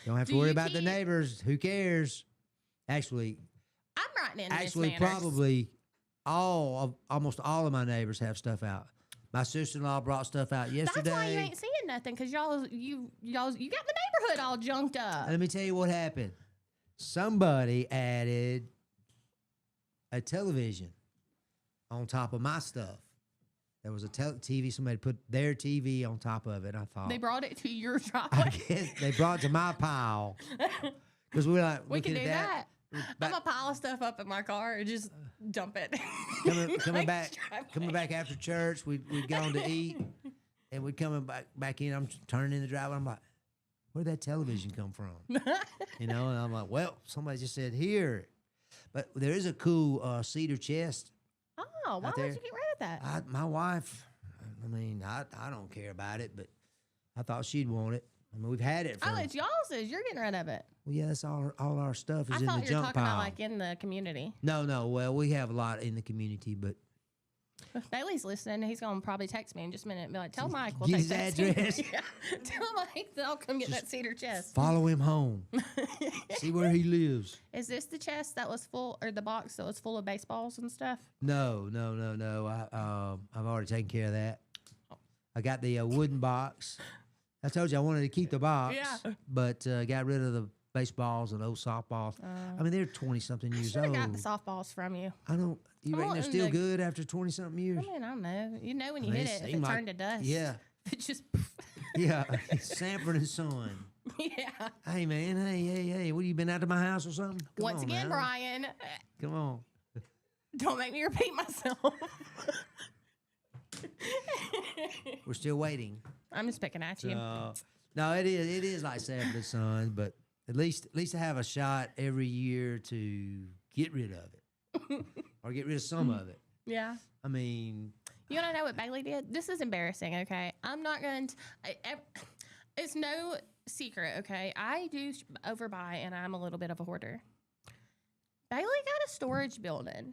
Don't have to Do worry you about the keep- neighbors. Who cares? Actually, I'm writing in actually, Miss Manners. probably almost all of my neighbors have stuff out. My sister-in-law brought stuff out yesterday. That's why you ain't seeing nothing, because you got the neighborhood all junked up. Let me tell you what happened. Somebody added a television on top of my stuff. There was a TV. Somebody put their TV on top of it. I thought They brought it to your I driveway. guess they brought it to my pile because we're like We can looking do at that. I'm Back- gonna pile stuff up in my car and just dump it. coming Like, coming back after church. We'd gone to eat, and we'd coming back in. I'm turning in the driveway. I'm like, where'd that television come from? You know, and I'm like, well, somebody just said here. But there is a cool cedar chest. Oh, why Out would there. you get rid of that? My wife, I mean, I don't care about it, but I thought she'd want it. I mean, we've had it for. Oh, it's y'all's. You're getting rid of it. Well, yeah, that's all our stuff is I in thought the you were junk talking pile. about like in the community. No. Well, we have a lot in the community, but If Bailey's listening, he's gonna probably text me in just a minute and be like, "Tell Mike we'll Get take his that address. Cedar. Yeah. Tell Mike that I'll come get that cedar chest." follow him home. See where he lives. Is this the chest that was full, or the box that was full of baseballs and stuff? No. I've already taken care of that. I got the wooden box. I told you I wanted to keep the box, Yeah. but got rid of the baseballs and old softballs. I mean, they're 20-something I years should have old. got the softballs from you. I don't. You I'm reckon they're wanting still to- good after 20-something years? I mean, I don't know. You know when you They hit it, if seem it like- turned to dust. Yeah, It just. yeah. Sanford and Son. Yeah. Hey man, hey. What, you been out to my house or something? Come Once on again, now. Brian, Come on. don't make me repeat myself. We're still waiting. I'm just picking at you. No, it is like Sanford and Son, but at least I have a shot every year to get rid of it or get rid of some of it. Yeah. I mean, You want to know what Bailey did? This is embarrassing, okay? I'm not going to. It's no secret, okay? I do overbuy, and I'm a little bit of a hoarder. Bailey got a storage building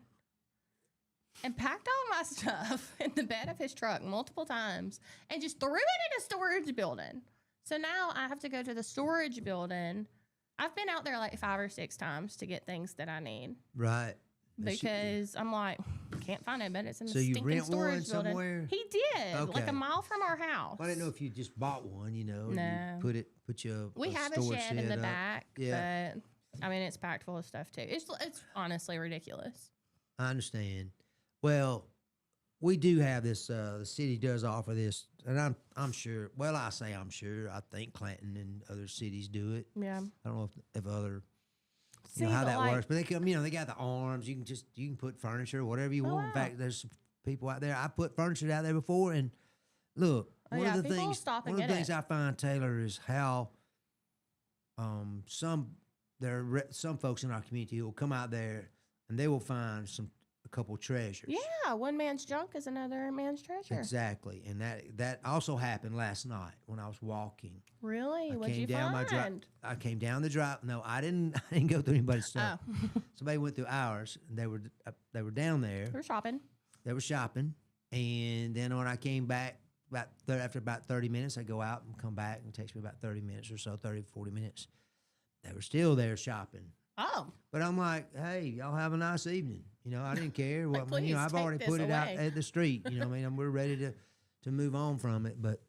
and packed all my stuff in the bed of his truck multiple times and just threw it in a storage building. So now I have to go to the storage building. I've been out there like 5 or 6 times to get things that I need right. because I'm like, can't find it, but it's in the So you stinking rent one storage building. somewhere? He did, like Okay. a mile from our house. I didn't know if you just bought one, you know. No. You put your We have a storage shed in the up. back, Yeah. but I mean, it's packed full of stuff too. It's honestly ridiculous. I understand. Well, we do have this. The city does offer this, and I'm sure. Well, I say I'm sure. I think Clanton and other cities do it. Yeah. I don't know if other See, you know how but that like- works, but they come. You know, they got the arms. You can put furniture, whatever you Oh, want. In wow. fact, there's some people out there. I put furniture out there before, and look, Oh, one yeah, of the people things. stop and One of the get things it. I find, Taylor, is how some folks in our community will come out there and they will find a couple treasures. Yeah, one man's junk is another man's treasure. Exactly, and that also happened last night when I was walking. Really? I What'd you came down my drive. find? I came down the drive. No, I didn't. I didn't go through anybody's stuff. Oh, Somebody went through ours. And they were down there. we're shopping. They were shopping, and then when I came back after about 30 minutes, I go out and come back, and it takes me about 30 minutes or so, 30, 40 minutes. They were still there shopping. Oh, But I'm like, hey, y'all have a nice evening. You know, I didn't care. Well, I mean, you know, please I've take already this put it out away. at the street. You know, what I mean, we're ready to move on from it. But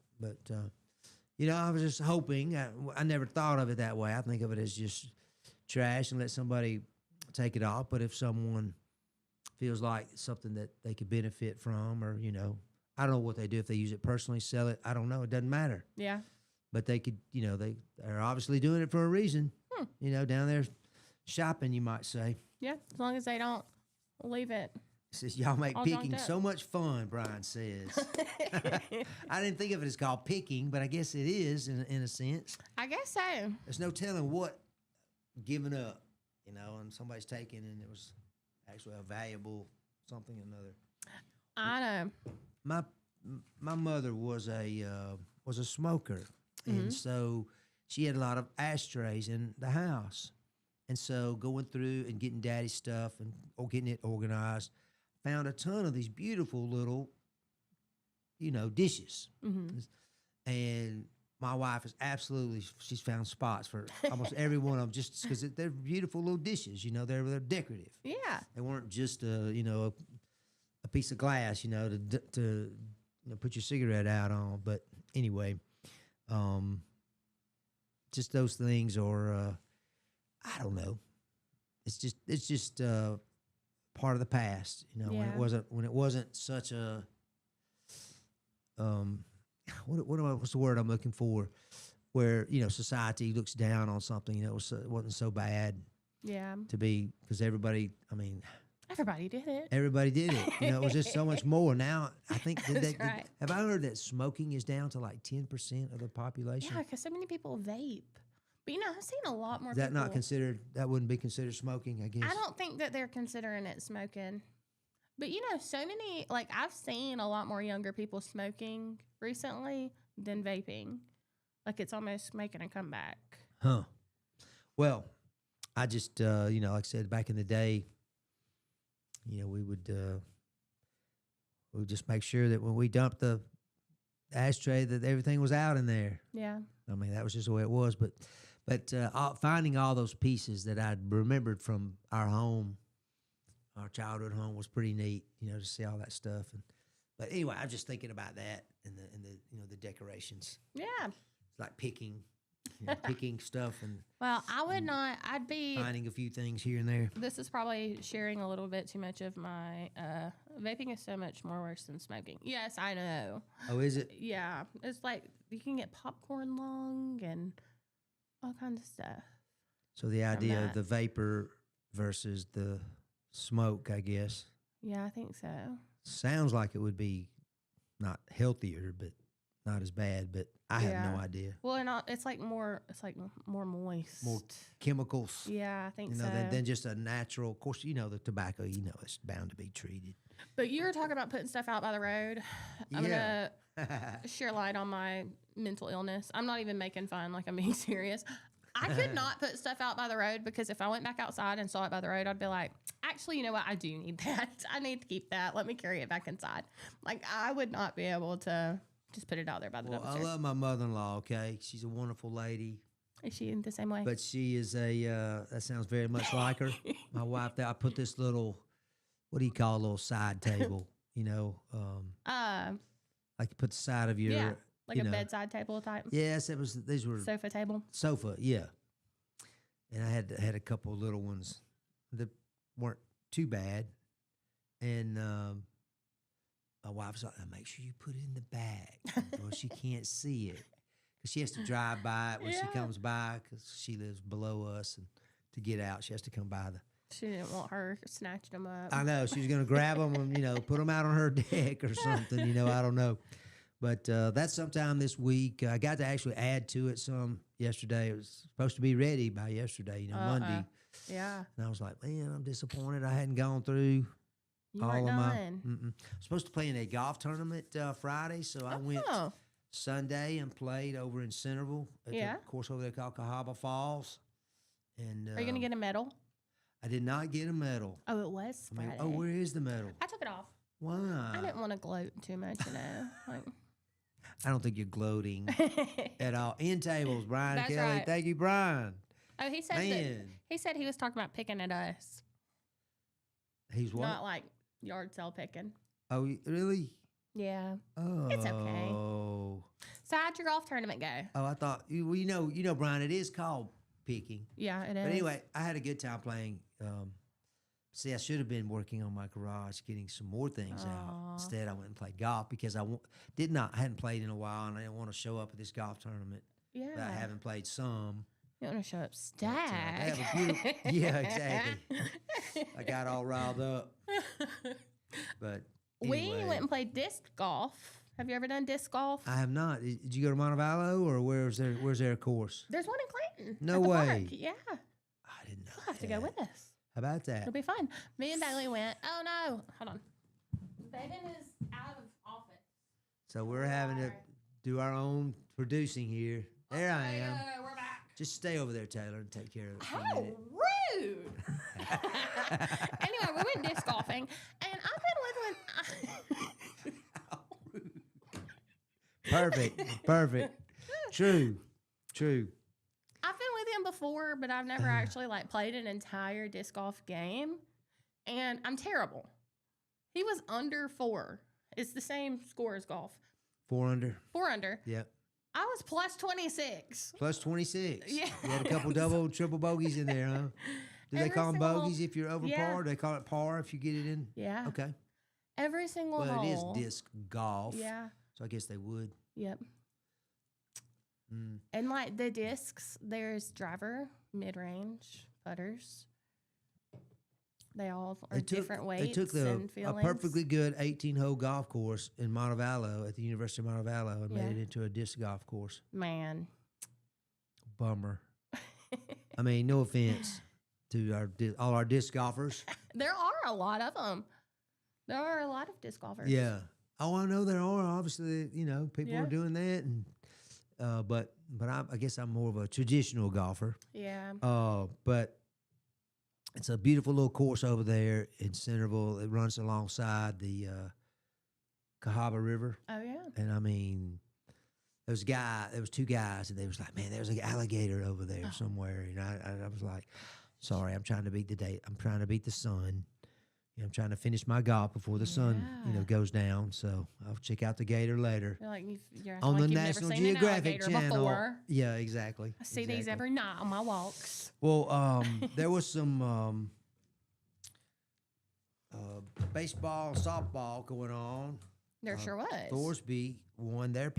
you know, I was just hoping. I never thought of it that way. I think of it as just trash and let somebody take it off. But if someone feels like it's something that they could benefit from, or you know, I don't know what they do if they use it personally, sell it. I don't know. It doesn't matter. yeah. But they could, you know, they're obviously doing it for a reason. You know, down there shopping, you might say. Yeah, as long as they don't leave it. It says, y'all make All picking junked up. so much fun, Brian says. I didn't think of it as called picking, but I guess it is in a sense. I guess so. There's no telling what giving up, you know, and somebody's taking and it was actually a valuable something or another. I know. My mother was a smoker, and so she had a lot of ashtrays in the house. And so going through and getting daddy's stuff or getting it organized, found a ton of these beautiful little, you know, dishes. And my wife is she's found spots for almost every one of them just because they're beautiful little dishes, you know, they're decorative. Yeah. They weren't just a piece of glass, you know, to you know, put your cigarette out on. But anyway, just those things, or I don't know. It's just part of the past, you know. Yeah. When it wasn't such a what's the word I'm looking for? Where you know society looks down on something, you know, it wasn't so bad Yeah. to be because everybody. I mean. Everybody did it. Everybody did it. You know, it was just so much more. Now, I think, That's right. have I heard that smoking is down to like 10% of the population? Yeah, because so many people vape. But you know, I've seen a lot more Is that people. not considered, that wouldn't be considered smoking, I guess? I don't think that they're considering it smoking. But so many, like, I've seen a lot more younger people smoking recently than vaping. Like, it's almost making a comeback. Huh. Well, I just, like I said, back in the day, we would just make sure that when we dumped the ashtray that everything was out in there. Yeah. I mean, that was just the way it was. But finding all those pieces that I'd remembered from our home, our childhood home, was pretty neat. To see all that stuff. But anyway, I'm just thinking about that and the decorations. Yeah. It's like picking stuff and Well, I would not. I'd be finding a few things here and there. This is probably sharing a little bit too much of my vaping is so much more worse than smoking. Yes, I know. Oh, is it? Yeah, it's like you can get popcorn lung and all kinds of stuff. So the idea of the vapor versus the smoke, I guess. Yeah, I think so. Sounds like it would be not healthier, but not as bad. But I have no idea. Well, and it's like more moist, more chemicals. Yeah, I think so. Than just a natural. Of course, the tobacco. It's bound to be treated. But you were talking about putting stuff out by the road. I'm gonna share light on my mental illness. I'm not even making fun. Like, I'm being serious. I could not put stuff out by the road because if I went back outside and saw it by the road, I'd be like, actually, you know what? I do need that. I need to keep that. Let me carry it back inside. Like, I would not be able to just put it out there by the dumpster. I love my mother-in-law, okay? She's a wonderful lady. Is she the same way? But she is that sounds very much like her. My wife, I put this little, what do you call a little side table, like you put the side of your. Yeah, like a bedside table type. Yes, these were. Sofa table? Sofa, yeah. And I had a couple of little ones that weren't too bad. And my wife's like, make sure you put it in the bag or she can't see it. Because she has to drive by it when she comes by because she lives below us. And to get out, she has to come by the. She didn't want her snatching them up. I know. She was going to grab them and, put them out on her deck or something. I don't know. But that's sometime this week. I got to actually add to it some yesterday. It was supposed to be ready by yesterday, Monday. Yeah. And I was like, man, I'm disappointed. I hadn't gone through all of my. I'm supposed to play in a golf tournament Friday, so I went Sunday and played over in Centerville at the course over there called Cahaba Falls. And are you going to get a medal? I did not get a medal. Oh, it was Friday. Where is the medal? I took it off. Why? I didn't want to gloat too much, Like, I don't think you're gloating at all. End tables, Brian That's Kelly. right. Thank you, Brian. Oh, he said he was talking about picking at us. He's what? Not like yard sale picking. Oh, really? Yeah. Oh. It's okay. So how'd your golf tournament go? Oh, I thought Brian, it is called picking. Yeah, it is. But anyway, I had a good time playing. See, I should have been working on my garage, getting some more things out. Instead, I went and played golf because I hadn't played in a while, and I didn't want to show up at this golf tournament. Yeah. But I haven't played some. You want to show up stacked. Yeah, exactly. I got all riled up. But anyway. We went and played disc golf. Have you ever done disc golf? I have not. Did you go to Montevallo, or where's there a course? There's one in Clanton. No way. Park. Yeah. I didn't know. You'll have to go with us. How about that? It'll be fun. Me and Bailey went. Oh no. Hold on. Baden is out of office. So we're having to do our own producing here. There I am. We're back. Just stay over there, Taylor, and take care of it. How rude. Anyway, we went disc golfing, and I've been with How rude. Perfect. True. I've been with him before, but I've never actually played an entire disc golf game, and I'm terrible. He was under 4. It's the same score as golf. 4 under. 4 under. Yep. I was plus 26. Plus 26. Yeah. You had a couple double, triple bogeys in there, huh? Do they call them bogeys if you're over par? Do they call it par if you get it in? Yeah. Okay. Every single hole. Well, it is disc golf. Yeah. So I guess they would. Yep. And the discs, there's driver, mid-range, putters. They all are different weights. They took a perfectly good 18-hole golf course in Montevallo at the University of Montevallo and made it into a disc golf course. Man. Bummer. I mean, no offense to all our disc golfers. There are a lot of them. There are a lot of disc golfers. Yeah. Oh, I know there are. Obviously, people are doing that, and but I guess I'm more of a traditional golfer. Yeah. But it's a beautiful little course over there in Centerville. It runs alongside the Cahaba River. Oh yeah. And I mean, there was two guys, and they was like, man, there's an alligator over there somewhere. And I was like, sorry, I'm trying to beat the date. I'm trying to beat the sun. I'm trying to finish my golf before the sun, goes down. So I'll check out the gator later. You're like you're on like the you've National never seen Geographic an Channel. before. Yeah, exactly. I see these every night on my walks. Well, there was some baseball, softball going on. There sure was. Thorsby won their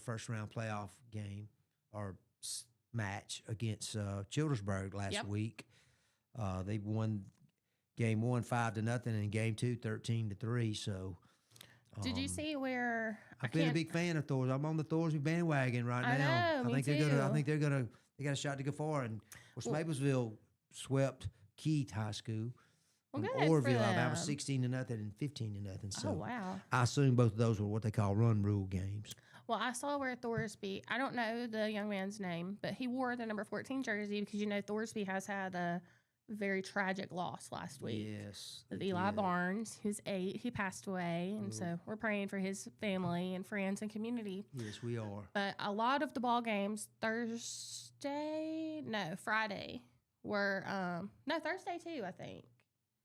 first round playoff game or match against Childersburg last week. They won game 1 5-0, and game 2 13-3. So, did you see where I've been a big fan of Thorsby. I'm on the Thorsby bandwagon right now. I think they're gonna. They got a shot to go far, and of course, Maplesville swept Keith High School. Well, from good Orville, for Alabama, them. 16-0 and 15-0. So, wow. I assume both of those were what they call run rule games. Well, I saw where Thorsby, I don't know the young man's name, but he wore the number 14 jersey because, Thorsby has had a very tragic loss last week. Yes. With Eli Barnes, who's 8. He passed away. And so we're praying for his family and friends and community. Yes, we are. But a lot of the ball games Friday were, Thursday too, I think.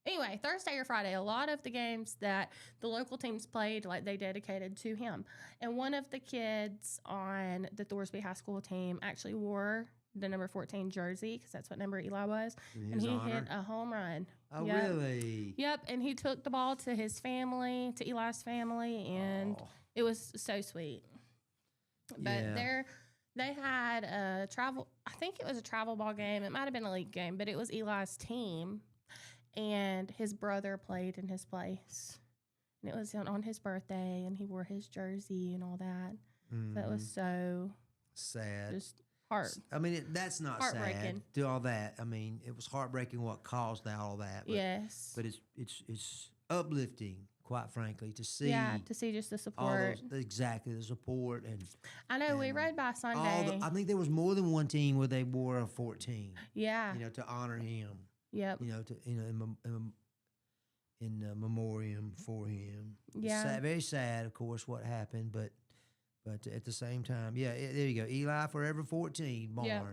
Anyway, Thursday or Friday, a lot of the games that the local teams played, like they dedicated to him. And one of the kids on the Thorsby High School team actually wore the number 14 jersey because that's what number Eli was. And he hit a home run. Oh, really? Yep. And he took the ball to his family, to Eli's family, and it was so sweet. But they had a travel, I think it was a travel ball game. It might have been a league game, but it was Eli's team. And his brother played in his place. And it was on his birthday, and he wore his jersey and all that. Mm-hmm. That was so sad. Just heart. I mean, that's not sad. Do all that. I mean, it was heartbreaking what caused all that. But, yes. But it's uplifting, quite frankly, to see. Yeah, to see just the support. Exactly, the support. And I know, we rode by Sunday. I think there was more than one team where they wore a 14. Yeah. To honor him. Yep. In memoriam for him. Yeah. Very sad, of course, what happened, but at the same time, there you go. Eli Forever 14, Barnes. Yep.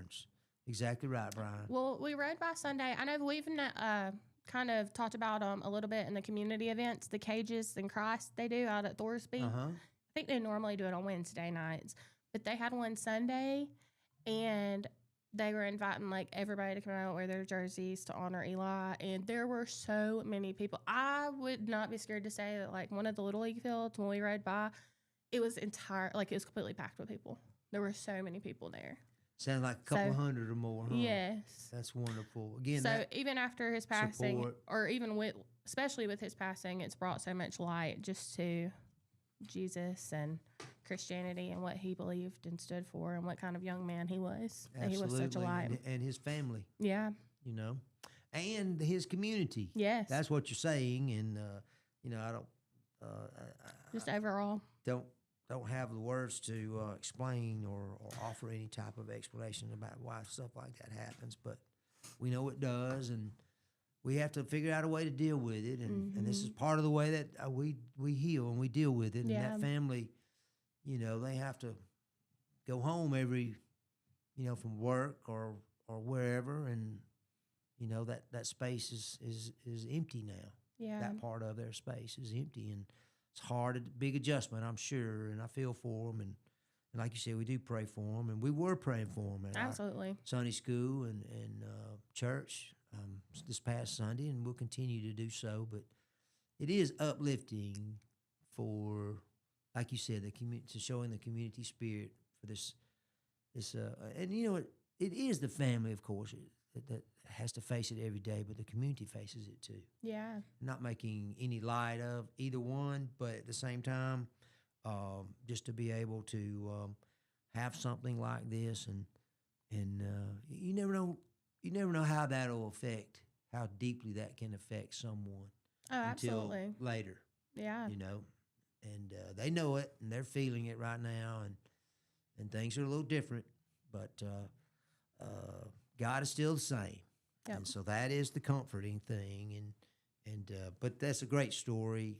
Exactly right, Brian. Well, we rode by Sunday. I know we've kind of talked about a little bit in the community events, the Cages and Christ they do out at Thorsby. Uh-huh. I think they normally do it on Wednesday nights, but they had one Sunday, and they were inviting everybody to come out, wear their jerseys to honor Eli, and there were so many people. I would not be scared to say that one of the Little League fields when we rode by, it was it was completely packed with people. There were so many people there. Sounds like a couple hundred or more, huh? Yes. That's wonderful. Again, so even after his passing, support. or even especially with his passing, it's brought so much light just to Jesus and Christianity and what he believed and stood for and what kind of young man he was. Absolutely. He was such a light. And his family. Yeah. And his community. Yes. That's what you're saying. And, I don't. Just overall. Don't have the words to explain or offer any type of explanation about why stuff like that happens, but we know it does, and we have to figure out a way to deal with it, and this is part of the way that we heal and we deal with it. And that family, they have to go home every, from work or wherever, and that space is empty now. Yeah, that part of their space is empty, and it's hard, a big adjustment, I'm sure, and I feel for them, and like you said, we do pray for them, and we were praying for them at absolutely our Sunday school and church this past Sunday, and we'll continue to do so. But it is uplifting for, like you said, the community, showing the community spirit for this, and it is the family, of course, that has to face it every day, but the community faces it too. Yeah. Not making any light of either one, but at the same time, just to be able to have something like this, and you never know how that'll affect, how deeply that can affect someone. Oh, absolutely. later. Yeah. You know, and they know it and they're feeling it right now, and things are a little different, but God is still the same. Yep. And so that is the comforting thing, but that's a great story.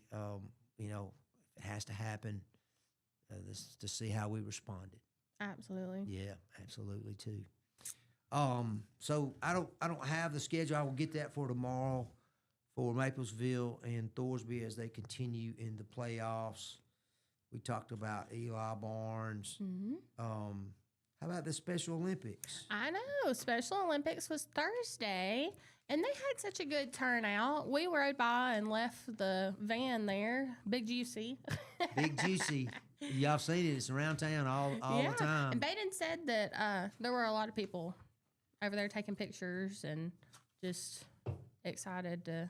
You know, it has to happen to see how we responded. Absolutely. Yeah, absolutely too. So I don't have the schedule. I will get that for tomorrow for Maplesville and Thorsby as they continue in the playoffs. We talked about Eli Barnes. Mm-hmm. How about the Special Olympics? I know. Special Olympics was Thursday, and they had such a good turnout. We rode by and left the van there. Big Juicy. Big Juicy. Y'all seen it. It's around town all the time. And Baden said that there were a lot of people over there taking pictures and just excited to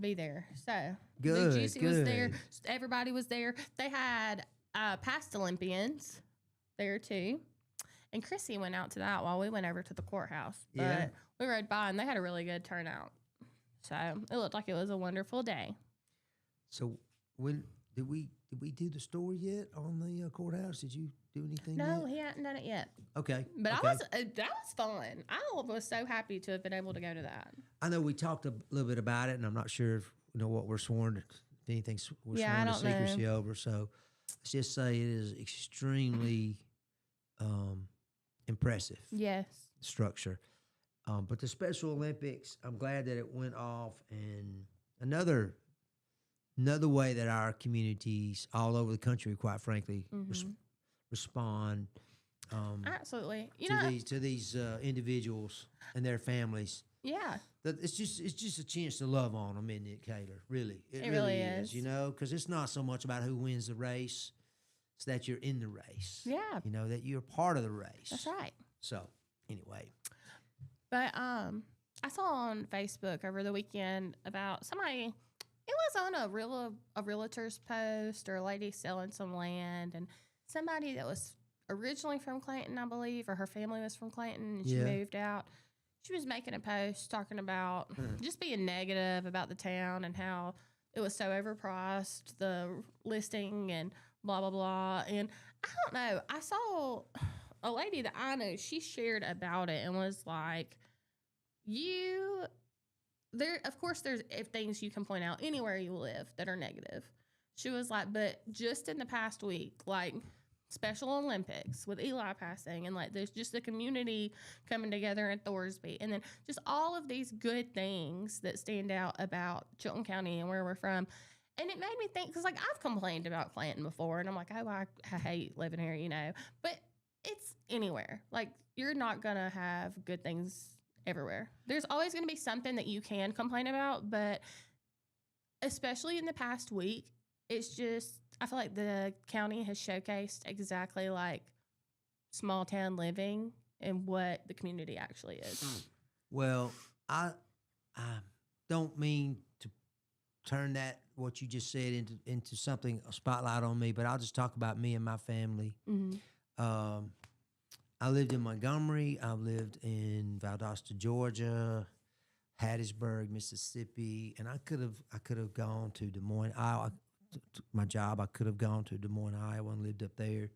be there. So Good, Big Juicy was there. good. Everybody was there. They had past Olympians there too. And Chrissy went out to that while we went over to the courthouse. But Yeah. we rode by and they had a really good turnout. So it looked like it was a wonderful day. So when did we do the story yet on the courthouse? Did you do anything? No, yet? he hadn't done it yet. Okay. But okay. that was fun. I was so happy to have been able to go to that. I know we talked a little bit about it, and I'm not sure if what we're sworn, if anything we're Yeah, I sworn to don't know. secrecy over. So let's just say it is extremely impressive Yes. structure. But the Special Olympics, I'm glad that it went off, and another way that our communities all over the country, quite frankly, respond Absolutely. You to know, these individuals and their families. yeah. That it's just a chance to love on them, isn't it, Kayla? Really, It really is. You know, because it's not so much about who wins the race; it's that you're in the race. Yeah. You know that you're part of the race. That's right. So anyway, But I saw on Facebook over the weekend about somebody. It was on a realtor's post or a lady selling some land, and somebody that was originally from Clanton, I believe, or her family was from Clanton, and she Yeah. moved out. She was making a post talking about just being negative about the town and how it was so overpriced, the listing and blah, blah, blah. And I don't know. I saw a lady that I know, she shared about it and was like, of course, there's things you can point out anywhere you live that are negative. She was like, but just in the past week, like Special Olympics with Eli passing, and like there's just the community coming together in Thorsby, and then just all of these good things that stand out about Chilton County and where we're from. And it made me think, because like I've complained about Clanton before, and I'm like, oh, I hate living here, you know, but it's anywhere. Like you're not gonna have good things everywhere. There's always gonna be something that you can complain about, but especially in the past week, it's just, I feel like the county has showcased exactly like small town living and what the community actually is. well, I don't mean to turn that what you just said into something, a spotlight on me, but I'll just talk about me and my family. Mm-hmm. I lived in Montgomery. I lived in Valdosta, Georgia, Hattiesburg, Mississippi, and I could have gone to Des Moines, Iowa. My job, I could have gone to Des Moines, Iowa, and lived up there.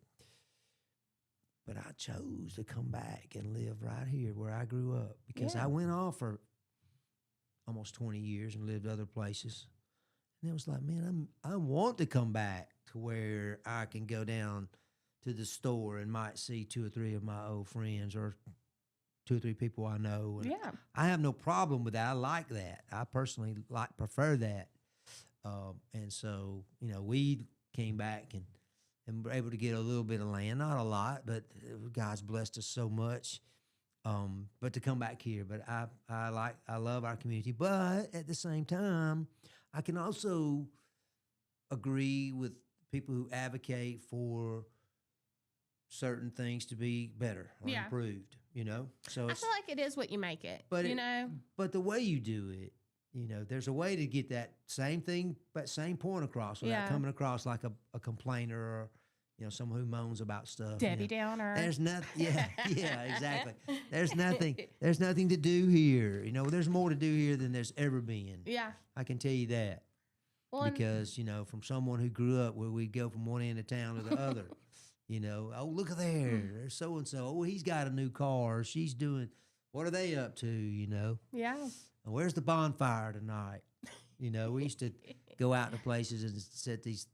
But I chose to come back and live right here where I grew up, because Yeah. I went off for almost 20 years and lived other places. And it was like, man, I want to come back to where I can go down to the store and might see 2 or 3 of my old friends, or 2 or 3 people I know. And Yeah. I have no problem with that. I like that. I personally prefer that. And so, we came back and were able to get a little bit of land, not a lot, but God's blessed us so much. But to come back here, but I love our community. But at the same time, I can also agree with people who advocate for certain things to be better or Yeah. improved. So I it's, feel like it is what you make it, But you it- know? but the way you do it, there's a way to get that same thing, but same point across without Yeah. coming across like a complainer, or, someone who moans about stuff. Debbie Downer. There's nothing. Yeah, exactly. There's nothing to do here. There's more to do here than there's ever been. Yeah. I can tell you that. Well, Because, from someone who grew up where we'd go from one end of town to the other, oh, look at there. There's so-and-so. Oh, he's got a new car. She's doing, what are they up to, yeah. Where's the bonfire tonight? We used to go out to places and set these,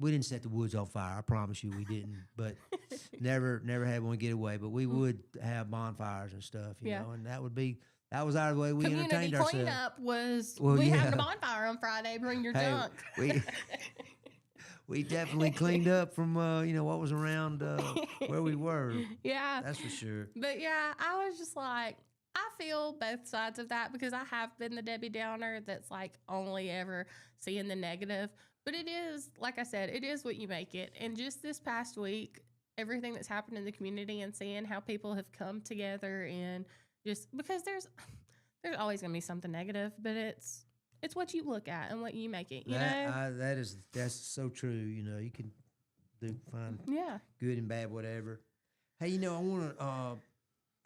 we didn't set the woods on fire. I promise you we didn't, but never had one get away. But we would have bonfires and stuff, you know, and that was our way we entertained ourselves. Community cleanup was Well, having a bonfire on Friday. Bring your junk. We definitely cleaned up from what was around where we were. Yeah, that's for sure. But yeah, I was just like, I feel both sides of that because I have been the Debbie Downer that's like only ever seeing the negative. But it is, like I said, it is what you make it. And just this past week, everything that's happened in the community and seeing how people have come together and just because there's always going to be something negative, but it's what you look at and what you make it, you know? That's so true. You can find good and bad, whatever. Hey, I want to,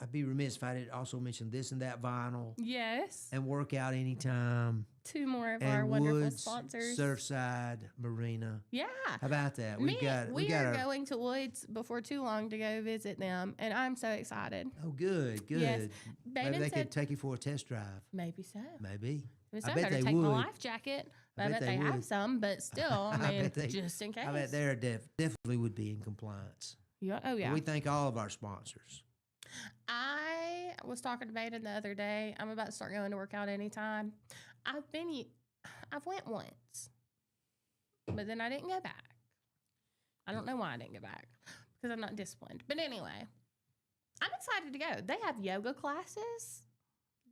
I'd be remiss if I didn't also mention This and That Vinyl. Yes. And Workout Anytime. 2 more of and our wonderful Woods, sponsors. Surfside Marina. Yeah. How about that? We are going to Woods before too long to go visit them, and I'm so excited. Oh, good. Yes. Maybe they could take you for a test drive. Maybe so. Maybe. I bet they take would. My life jacket. I bet they have some, but still, I mean, just in case. I bet they definitely would be in compliance. Yeah. Oh, yeah. We thank all of our sponsors. I was talking to Baden the other day. I'm about to start going to Workout Anytime. I've went once, but then I didn't go back. I don't know why I didn't go back because I'm not disciplined. But anyway, I'm excited to go. They have yoga classes.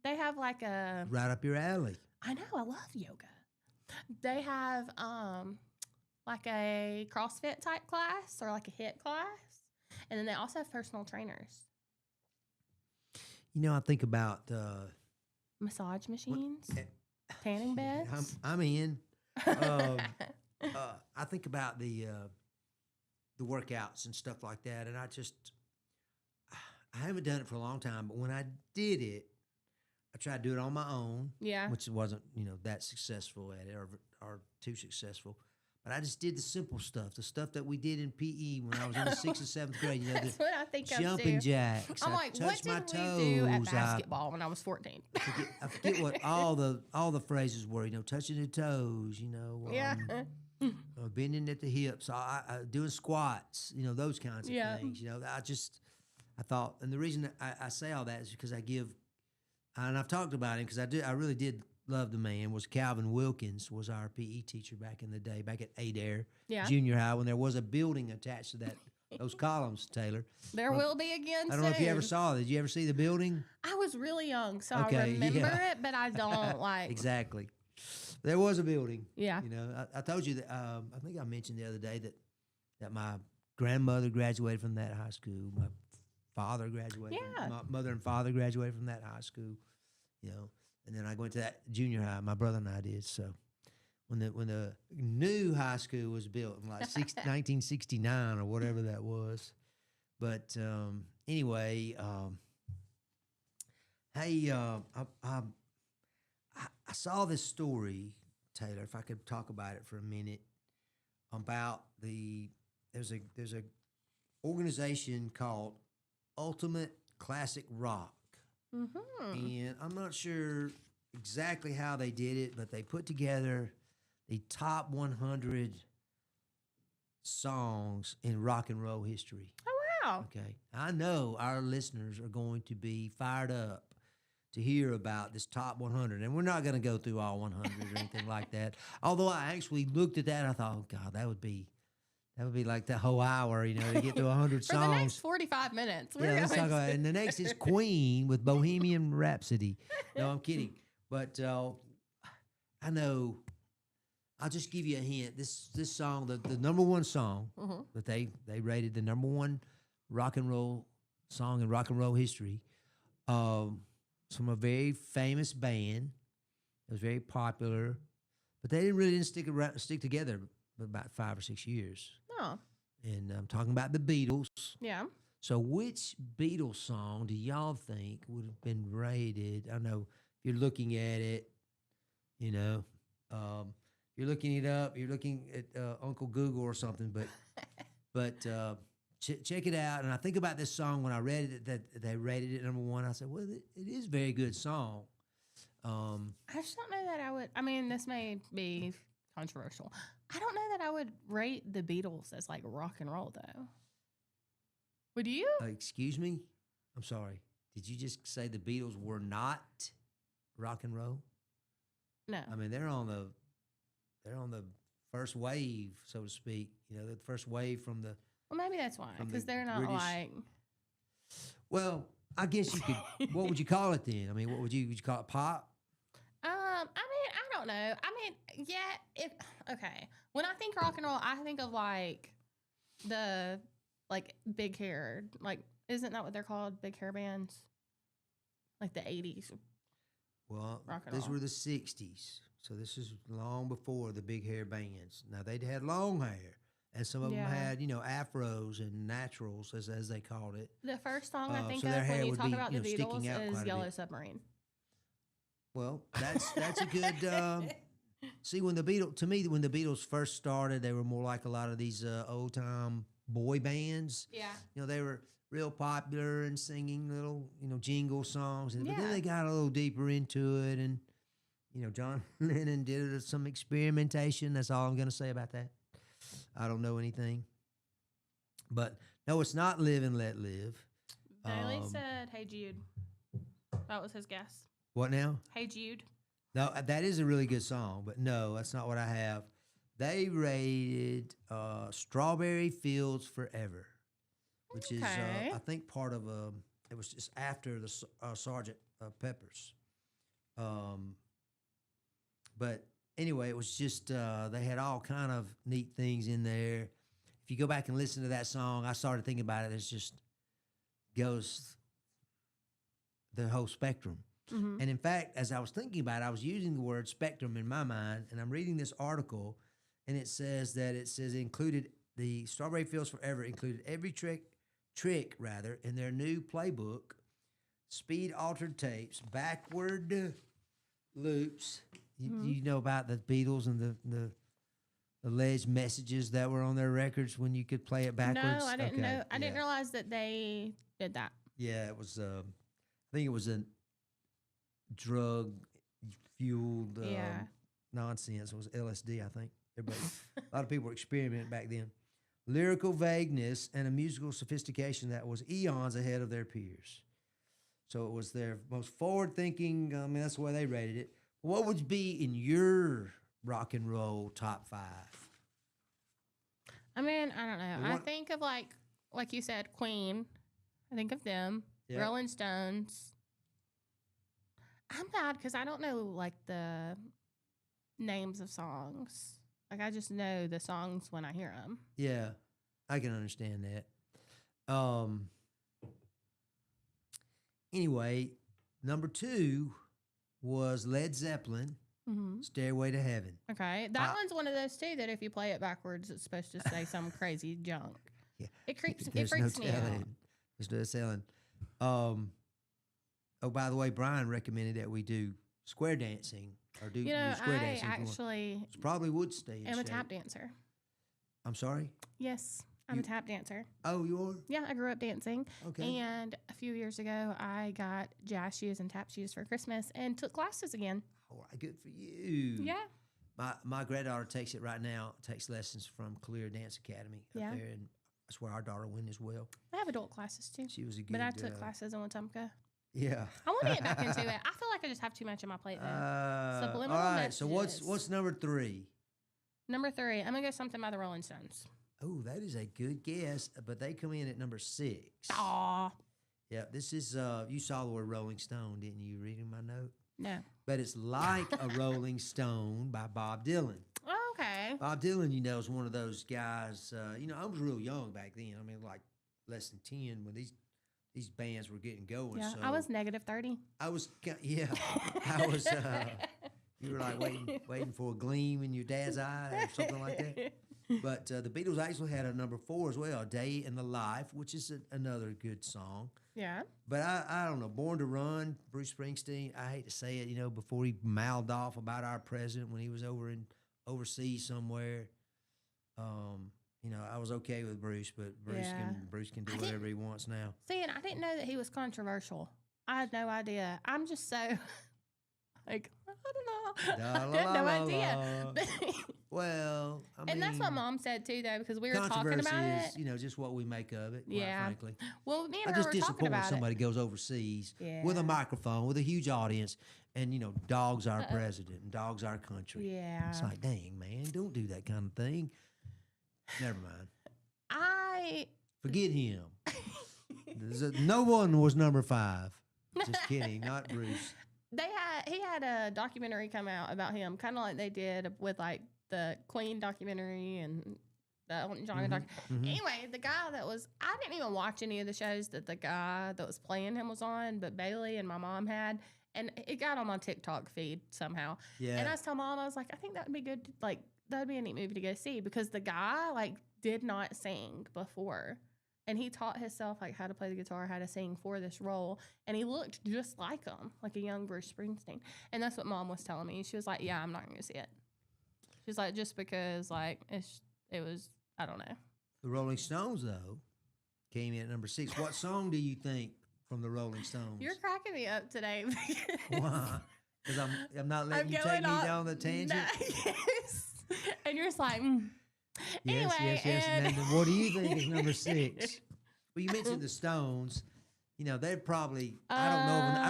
They have like a right up your alley. I know. I love yoga. They have like a CrossFit type class or like a HIIT class, and then they also have personal trainers. I think about massage machines, tanning beds. I'm in. I think about the workouts and stuff like that, and I haven't done it for a long time. But when I did it, I tried to do it on my own. Yeah, which wasn't that successful at it or too successful. But I just did the simple stuff, the stuff that we did in PE when I was in the 6th and 7th grade. That's what I think of jumping jacks. I'm like, what did we do at basketball when I was 14? I forget what all the phrases were. Touching the toes. Bending at the hips. Doing squats. Those kinds of things. I thought, and the reason I say all that is because I give, and I've talked about him because I really did love the man. Was Calvin Wilkins was our PE teacher back in the day, back at Adair Junior High, when there was a building attached to those columns, Taylor. There will be again soon. I don't know if you ever saw it. Did you ever see the building? I was really young, so I remember it, but I don't like. Exactly. There was a building. Yeah. I told you that, I think I mentioned the other day that my grandmother graduated from that high school. My father graduated. My mother and father graduated from that high school, And then I went to that junior high. My brother and I did. So when the new high school was built in like 1969 or whatever that was. But anyway, hey, I saw this story, Taylor. If I could talk about it for a minute, about there's a organization called Ultimate Classic Rock. Mm-hmm. And I'm not sure exactly how they did it, but they put together the top 100 songs in rock and roll history. Oh, wow. Okay. I know our listeners are going to be fired up to hear about this top 100. And we're not going to go through all 100 or anything like that. Although I actually looked at that and I thought, oh, God, that would be like the whole hour, to get to 100 songs. For the next 45 minutes. Let's talk about it. And the next is Queen with Bohemian Rhapsody. No, I'm kidding. But I know, I'll just give you a hint. This song, the number one song that they rated the number one rock and roll song in rock and roll history, from a very famous band. It was very popular, but they didn't stick together for about 5 or 6 years. Oh. and I'm talking about the Beatles. Yeah. So, which Beatles song do y'all think would have been rated? I know if you're looking at it, you know, you're looking it up. You're looking at Uncle Google or something, but check it out. And I think about this song when I read it that they rated it number one. I said, well, it is a very good song. I just don't know that I would. I mean, this may be controversial. I don't know that I would rate the Beatles as like rock and roll though. Would you? Excuse me? I'm sorry. Did you just say the Beatles were not rock and roll? No. I mean, they're on the first wave, so to speak. You know, the first wave from the. Well, maybe that's why, from because the they're not British- like. Well, I guess you could. What would you call it then? I mean, would you call it pop? I mean, I don't know. I mean, yeah. Okay. When I think rock and roll, I think of like the big hair. Like, isn't that what they're called? Big hair bands. Like the 80s. Well, Rock and these roll. were the 60s. So this is long before the big hair bands. Now, they'd had long hair. And some of Yeah. them had, afros and naturals, as they called it. The first song I think so their of hair when you would talk be, about the sticking out Beatles quite is a Yellow bit. Submarine. Well, that's a good. See, when the Beatles first started, they were more like a lot of these old time boy bands. Yeah. They were real popular and singing little jingle songs, but then Yeah. they got a little deeper into it, and John Lennon did some experimentation. That's all I'm going to say about that. I don't know anything, but no, it's not "Live and Let Live." Bailey said, "Hey Jude." That was his guess. What now? Hey Jude. No, that is a really good song, but no, that's not what I have. They rated "Strawberry Fields Forever," which is, Okay. I think, part of it was just after the Sergeant Pepper's. But anyway, it was just they had all kind of neat things in there. If you go back and listen to that song, I started thinking about it. It just goes the whole spectrum. Mm-hmm. And in fact, as I was thinking about it, I was using the word spectrum in my mind, and I'm reading this article, and it says included the Strawberry Fields Forever included every trick in their new playbook, speed altered tapes, backward loops. You know about the Beatles and the alleged messages that were on their records when you could play it backwards? No, I didn't Okay, know. I didn't yeah. realize that they did that. Yeah, it was. I think it was a drug fueled Yeah. nonsense. It was LSD. I think everybody, a lot of people were experimenting back then. Lyrical vagueness and a musical sophistication that was eons ahead of their peers. So it was their most forward-thinking. I mean, that's the way they rated it. What would be in your rock and roll top 5? I mean, I don't know. Well, I what- think of like you said, Queen. I think of them. Yeah. Rolling Stones. I'm bad because I don't know like the names of songs. Like I just know the songs when I hear them. Yeah, I can understand that. Anyway, number 2 was Led Zeppelin, Mm-hmm. Stairway to Heaven. Okay, that one's one of those too that if you play it backwards, it's supposed to say some crazy junk. Yeah. It creeps. It There's freaks no me out. telling. There's no telling. Oh, by the way, Brian recommended that we do square dancing or do You know, square I dancing. if you want. actually It's probably would stay. in am a shape. tap dancer. I'm sorry. Yes, I'm a tap dancer. Oh, you are? Yeah, I grew up dancing. Okay. And a few years ago, I got jazz shoes and tap shoes for Christmas and took classes again. All right, good for you. Yeah. My granddaughter takes it right now. Takes lessons from Clear Dance Academy up Yeah. there, and that's where our daughter went as well. I have adult classes too. She was a good. But I took classes in Wetumpka. Yeah. I want to get back into it. I feel like I just have too much on my plate though. All Subliminal right. So messages. what's number 3? Number 3, I'm going to go something by the Rolling Stones. Oh, that is a good guess, but they come in at number 6. Aw. Yeah, this is you saw the word Rolling Stone, didn't you? Reading my note. No. But it's Like a Rolling Stone by Bob Dylan. Oh, okay. Bob Dylan, is one of those guys. I was real young back then. I mean, like less than 10 when these bands were getting going. Yeah, so I was -30. I was, I was. You were like waiting for a gleam in your dad's eye or something like that. But the Beatles actually had a number 4 as well, "Day in the Life," which is another good song. Yeah. But I don't know, "Born to Run," Bruce Springsteen. I hate to say it, before he mouthed off about our president when he was overseas somewhere. I was okay with Bruce, but Bruce can do whatever he wants now. See, and I didn't know that he was controversial. I had no idea. I'm just so like, I don't know. I had no idea. Well, I mean, and that's what Mom said too, though, because we were talking about is, it. Just what we make of it. Quite frankly. Well, me and I'm her just were talking disappointed when about somebody goes overseas Yeah. with a microphone, with a huge audience, and dog's our president and dog's our country. Yeah. It's like, dang, man, don't do that kind of thing. Never mind. Forget him. No one was number 5. Just kidding, not Bruce. He had a documentary come out about him, kind of like they did with like the Queen documentary and the Elton John documentary. Anyway, the guy I didn't even watch any of the shows that the guy that was playing him was on, but Bailey and my mom had, and it got on my TikTok feed somehow. Yeah. And I was telling Mom, I was like, I think that would be good. That'd be a neat movie to go see, because the guy did not sing before. And he taught himself how to play the guitar, how to sing for this role. And he looked just like him, like a young Bruce Springsteen. And that's what Mom was telling me. She was like, yeah, I'm not going to see it. She's like, just because it was, I don't know. The Rolling Stones, though, came in at number 6. What song do you think from the Rolling Stones? You're cracking me up today. Why? Because I'm not letting you take me down the tangent? Yes. And you're just like, Yes, anyway, yes. And then what do you think is number 6? Well, you mentioned the Stones. They're probably I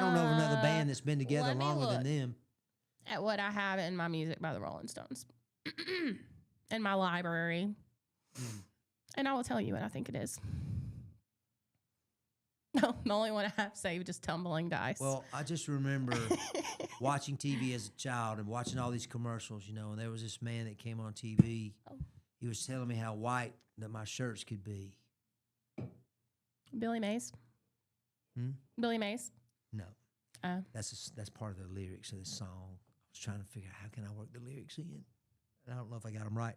don't know of another band that's been together longer than them. At what I have in my music by the Rolling Stones in my library, and I will tell you what I think it is. No, the only one I have saved is Tumbling Dice. Well, I just remember watching TV as a child and watching all these commercials, and there was this man that came on TV. Oh. He was telling me how white that my shirts could be. Billy Mays. Billy Mays. No, that's part of the lyrics of this song. I was trying to figure out how can I work the lyrics in. I don't know if I got them right.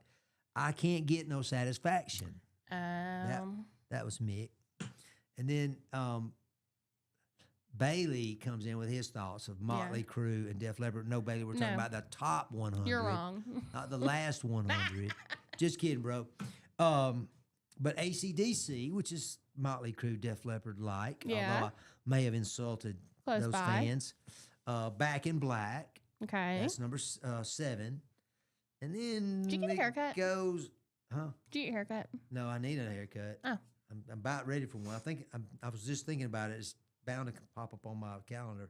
I can't get no satisfaction. That was Mick. And then Bailey comes in with his thoughts of Motley Crue and Def Leppard. No, Bailey, we're talking about the top 100. You're wrong. Not the last 100. Just kidding, bro. But AC/DC, which is Motley Crue, Def Leppard although I may have insulted those fans. Back in Black. Okay. That's number 7. And then Did you get a haircut? Goes, huh? Did you get a haircut? No, I need a haircut. Oh. I'm about ready for one. I was just thinking about it. It's bound to pop up on my calendar.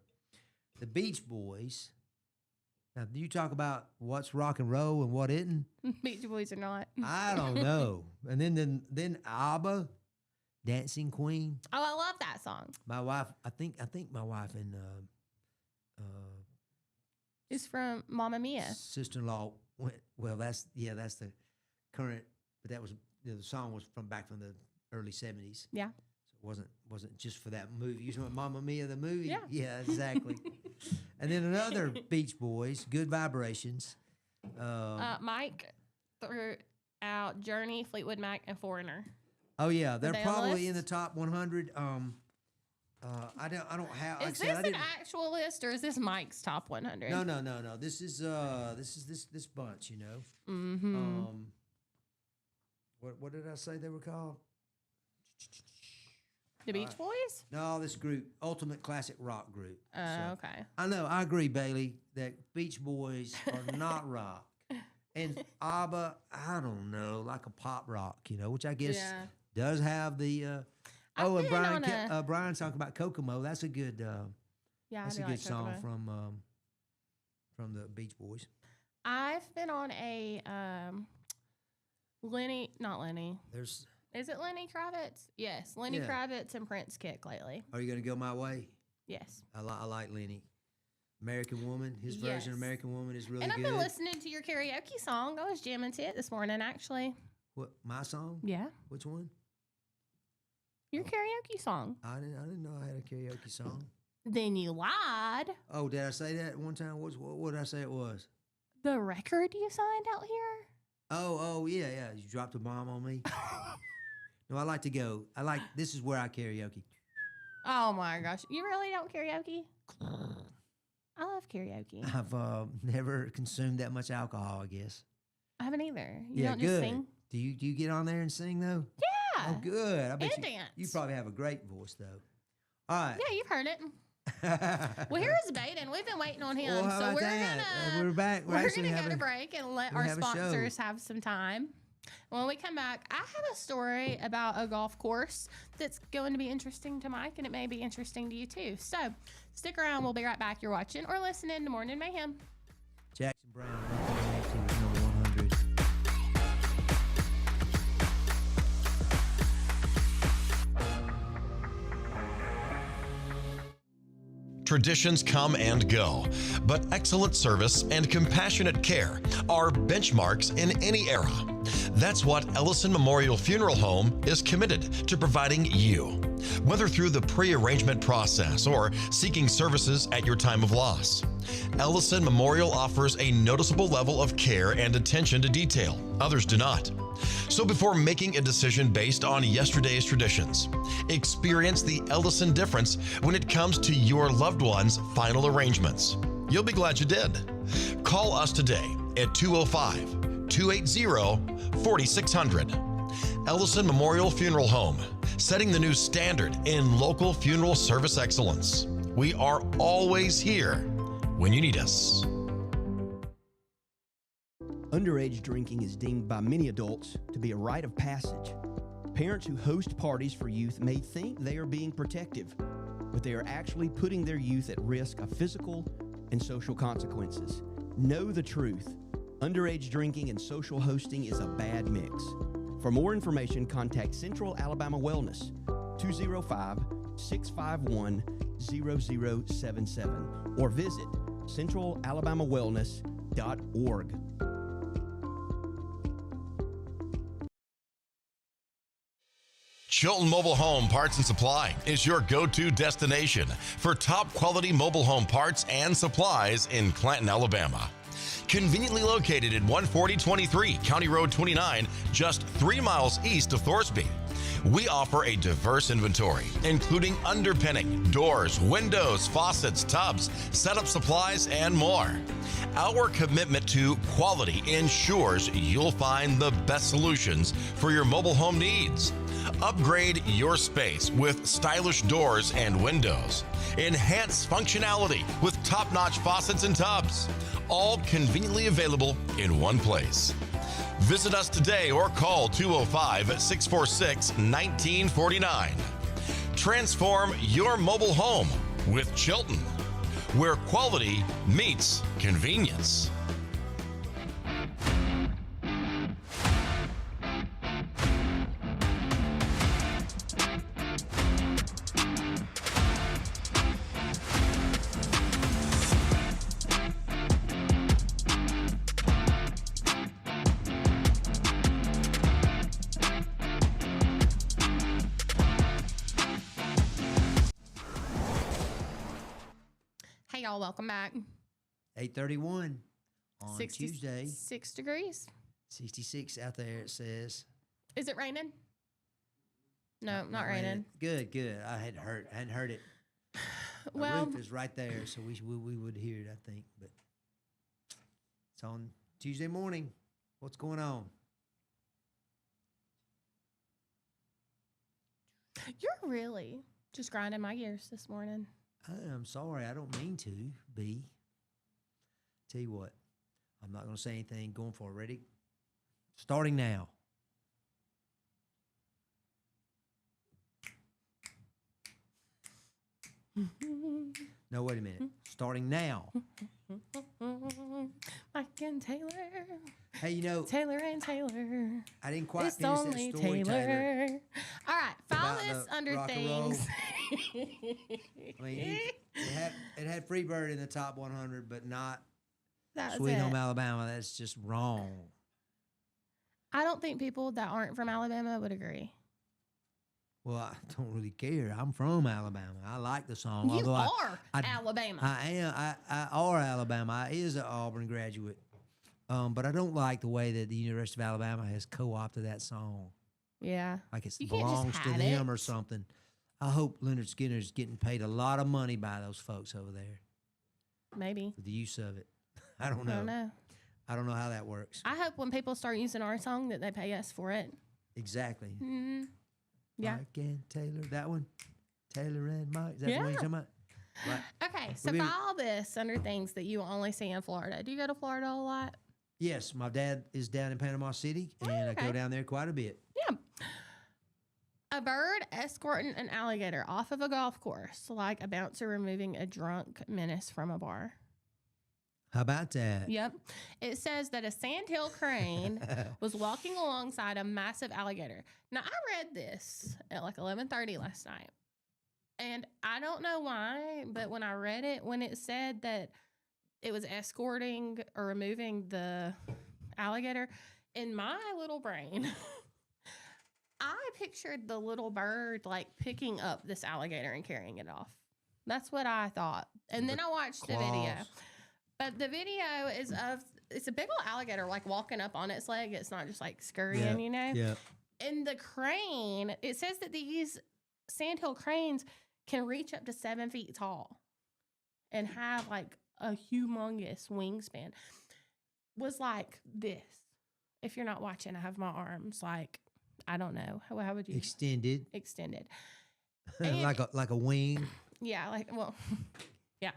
The Beach Boys. Now, do you talk about what's rock and roll and what isn't? Beach Boys or not? I don't know. And then ABBA, Dancing Queen. Oh, I love that song. My wife, I think my wife and It's from Mamma Mia. sister-in-law went. Well, that's the current, but that was the song was from the early 70s. Yeah. So it wasn't just for that movie. You know Mamma Mia the movie? Yeah. Exactly. And then another Beach Boys, Good Vibrations. Mike threw out Journey, Fleetwood Mac, and Foreigner. Oh yeah, they're they on the probably in the list? top 100. I don't have. Like Is I said, this I an didn't. actual list, or is this Mike's top 100? No. This is this bunch. Mm-hmm. What did I say they were called? The Beach Boys? No, this group, Ultimate Classic Rock Group. Okay. I know, I agree, Bailey, that Beach Boys are not rock. And ABBA, I don't know, like a pop rock, which I guess does have the. And Brian's talking about Kokomo. That's a good. That's a good song from the Beach Boys. I've been on a not Lenny. Is it Lenny Kravitz? Yes, Lenny Kravitz and Prince kick lately. Are you going to go my way? Yes. I like Lenny. American Woman. His version of American Woman is really good. And I've been listening to your karaoke song. I was jamming to it this morning, actually. What, my song? Yeah. Which one? Your karaoke song. I didn't know I had a karaoke song. Then you lied. Oh, did I say that one time? What did I say it was? The record you signed out here? Oh, yeah. You dropped a bomb on me. No, I like to go. This is where I karaoke. Oh my gosh. You really don't karaoke? I love karaoke. I've never consumed that much alcohol, I guess. I haven't either. You Yeah, don't good. just sing? Do you get on there and sing, though? Yeah. Oh, good. I bet And dance. You probably have a great voice, though. All right. Yeah, you've heard it. Well, here is Baden. We've been waiting on him. Well, how so about we're that? gonna We're back. We're gonna go to break and let our have a show. sponsors have some time. When we come back, I have a story about a golf course that's going to be interesting to Mike, and it may be interesting to you too. So stick around. We'll be right back. You're watching or listening to Morning Mayhem. Jackson Brown, number 100. Traditions come and go, but excellent service and compassionate care are benchmarks in any era. That's what Ellison Memorial Funeral Home is committed to providing you. Whether through the pre-arrangement process or seeking services at your time of loss, Ellison Memorial offers a noticeable level of care and attention to detail. Others do not. So before making a decision based on yesterday's traditions, experience the Ellison difference when it comes to your loved one's final arrangements. You'll be glad you did. Call us today at 205-280-4600. Ellison Memorial Funeral Home, setting the new standard in local funeral service excellence. We are always here when you need us. Underage drinking is deemed by many adults to be a rite of passage. Parents who host parties for youth may think they are being protective, but they are actually putting their youth at risk of physical and social consequences. Know the truth. Underage drinking and social hosting is a bad mix. For more information, contact Central Alabama Wellness, 205-651-0077, or visit centralalabamawellness.org. Chilton Mobile Home Parts and Supply is your go-to destination for top quality mobile home parts and supplies in Clanton, Alabama. Conveniently located at 14023 County Road 29, just 3 miles east of Thorsby. We offer a diverse inventory, including underpinning, doors, windows, faucets, tubs, setup supplies, and more. Our commitment to quality ensures you'll find the best solutions for your mobile home needs. Upgrade your space with stylish doors and windows. Enhance functionality with top-notch faucets and tubs. All conveniently available in one place. Visit us today or call 205-646-1949. Transform your mobile home with Chilton, where quality meets convenience. Y'all, welcome back. 8:31 on Tuesday. 6 degrees. 66 out there, it says. Is it raining? No, not raining. Good. I hadn't heard it. Well, The roof is right there, so we would hear it, I think. But it's on Tuesday morning. What's going on? you're really just grinding my gears this morning. I'm sorry, I don't mean to be. Tell you what, I'm not going to say anything. Going for it. Ready? Starting now. No, wait a minute. Starting now. Mike and Taylor. Hey, you know, Taylor and Taylor. I didn't quite It's finish only that story, Taylor. All right, file About this the under rock and roll. things. I mean, it had Freebird in the top 100, but not That was Sweet it. Home Alabama. That's just wrong. I don't think people that aren't from Alabama would agree. Well, I don't really care. I'm from Alabama. I like the song. You although are I Alabama. I am. I are Alabama. I is an Auburn graduate. But I don't like the way that the University of Alabama has co-opted that song. Yeah. Like it You can't just belongs to had them it. or something. I hope Leonard Skinner's getting paid a lot of money by those folks over there Maybe. for the use of it. I don't I know. don't know. I don't know how that works. I hope when people start using our song that they pay us for it. Exactly. Mm-hmm. Yeah. Mike and Taylor, that one. Taylor and Mike. Is that the one you're talking about? Right. Okay, so for all this under things that you only see in Florida, do you go to Florida a lot? Yes, my dad is down in Panama City, and I go down there quite a bit. Yeah. A bird escorting an alligator off of a golf course, like a bouncer removing a drunk menace from a bar. How about that? Yep. It says that a sandhill crane was walking alongside a massive alligator. Now, I read this at like 11:30 last night. And I don't know why, but when I read it, when it said that it was escorting or removing the alligator, in my little brain, I pictured the little bird like picking up this alligator and carrying it off. That's what I thought. And then I watched the video. But the video is of, it's a big old alligator like walking up on its leg. It's not just like scurrying, you know? Yeah. And the crane, it says that these sandhill cranes can reach up to 7 feet tall and have like a humongous wingspan. Was like this. If you're not watching, I have my arms like, I don't know. How would you? Extended. Extended. like a wing. Yeah, yeah.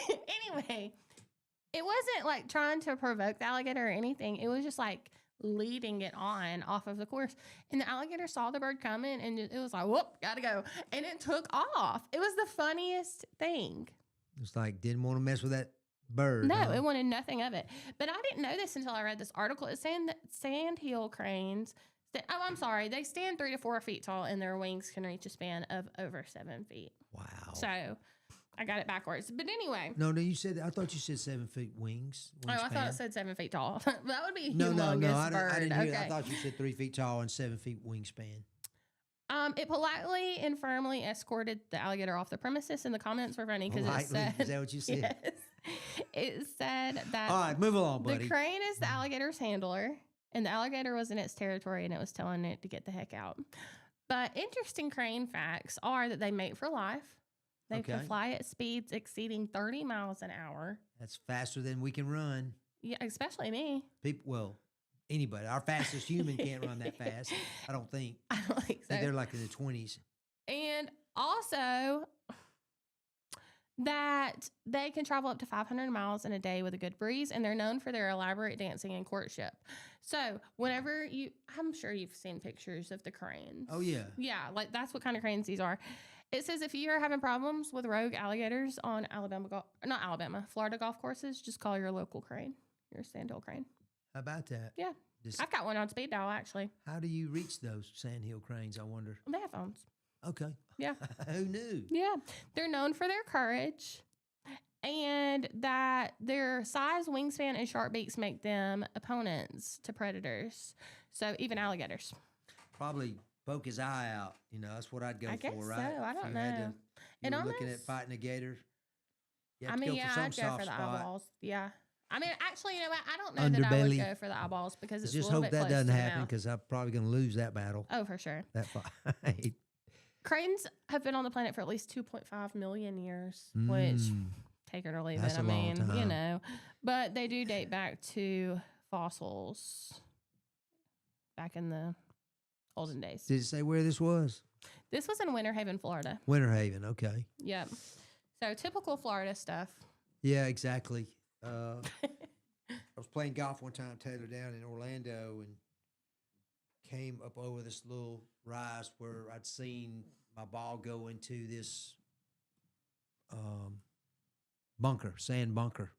Anyway, it wasn't like trying to provoke the alligator or anything. It was just like leading it on off of the course. And the alligator saw the bird coming and it was like, whoop, gotta go. And it took off. It was the funniest thing. It's like, didn't want to mess with that bird. No, huh? it wanted nothing of it. But I didn't know this until I read this article. It's saying that sandhill cranes, I'm sorry, they stand 3 to 4 feet tall and their wings can reach a span of over 7 feet. Wow. So I got it backwards. But anyway. No, you said, I thought you said 7 feet wings. Oh, I thought it said 7 feet tall. That would be a No, humongous bird. I didn't hear Okay. that. I thought you said 3 feet tall and 7 feet wingspan. It politely and firmly escorted the alligator off the premises, and the comments were funny because it Politely? said, Is that what you said? Yes. It said that All right, move along, the buddy. crane is the alligator's handler, and the alligator was in its territory, and it was telling it to get the heck out. But interesting crane facts are that they mate for life. They can fly at speeds exceeding 30 miles an hour. That's faster than we can run. Yeah, especially me. Anybody. Our fastest human can't run that fast. I don't think. I don't think so. I think they're like in the 20s. And also that they can travel up to 500 miles in a day with a good breeze, and they're known for their elaborate dancing and courtship. So whenever I'm sure you've seen pictures of the cranes. Oh, yeah. Yeah, like that's what kind of cranes these are. It says if you're having problems with rogue alligators on Florida golf courses, just call your local crane, your sandhill crane. How about that? Yeah. I've got one on speed dial, actually. How do you reach those sandhill cranes, I wonder? They have phones. Okay. Yeah. Who knew? Yeah. They're known for their courage and that their size, wingspan, and sharp beaks make them opponents to predators. So even alligators. Probably poke his eye out. That's what I'd go I guess for, right? so. I don't If know. you were looking at fighting a gator. You have I to mean, go yeah, for some I'd go soft for the spot. eyeballs. Yeah. I mean, actually, you know what? I don't know that I would Underbelly. go for the eyeballs because it's Just a little hope bit that close doesn't to the happen mouth. because I'm probably going to lose that battle. Oh, for sure. That fight. Cranes have been on the planet for at least 2.5 million years, which take it or leave That's it. I a long mean, time. but they do date back to fossils back in the olden days. Did it say where this was? This was in Winter Haven, Florida. Winter Haven. Okay. Yep. So typical Florida stuff. Yeah, exactly. I was playing golf one time, Taylor, down in Orlando, and came up over this little rise where I'd seen my ball go into this sand bunker,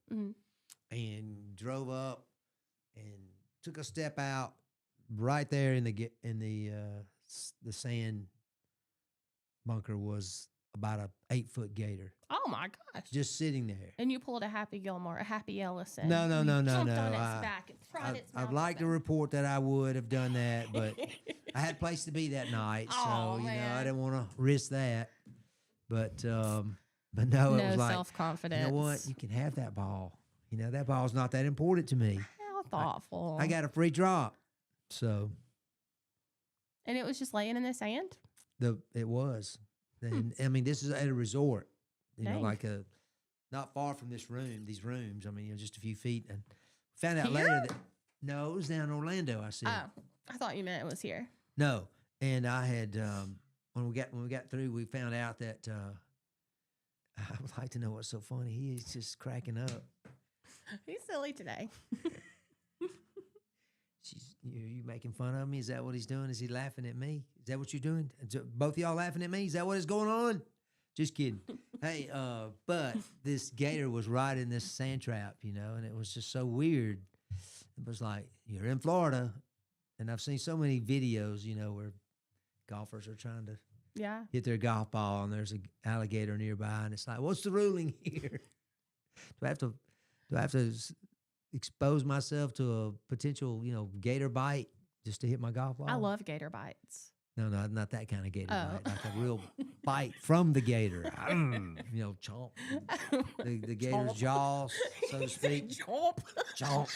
and drove up and took a step out right there in the sand bunker was about a 8-foot gator. Oh my gosh. Just sitting there. And you pulled a Happy Gilmore, a Happy Ellison. No. You jumped on its back and pried its mouth I'd like to open. report that I would have done that, but I had a place to be that night, Aw, so I man. didn't want to risk that. But no, it No was like, self-confidence. you know what? You can have that ball. That ball's not that important to me. thoughtful. I got a free drop. So. And it was just laying in the sand? It was. And I mean, this is at a resort, you know, Dang. like not far from these rooms. I mean, you know, just a few feet. And found out Here? later that, no, it was down in Orlando, I said. Oh, I thought you meant it was here. No. And I had, when we got through, we found out that, I would like to know what's so funny. He is just cracking up. He's silly today. You making fun of me? Is that what he's doing? Is he laughing at me? Is that what you're doing? Both of y'all laughing at me? Is that what is going on? Just kidding. Hey, but this gator was right in this sand trap, you know, and it was just so weird. It was like, you're in Florida, and I've seen so many videos, you know, where golfers are trying to hit their golf ball, and there's an alligator nearby, and it's like, what's the ruling here? Do I have to expose myself to a potential, you know, gator bite just to hit my golf ball? I love gator bites. No, not that kind of gator bite. Like a real bite from the gator. You know, chomp. The gator's jaws, so to speak. Chomp. Chomp.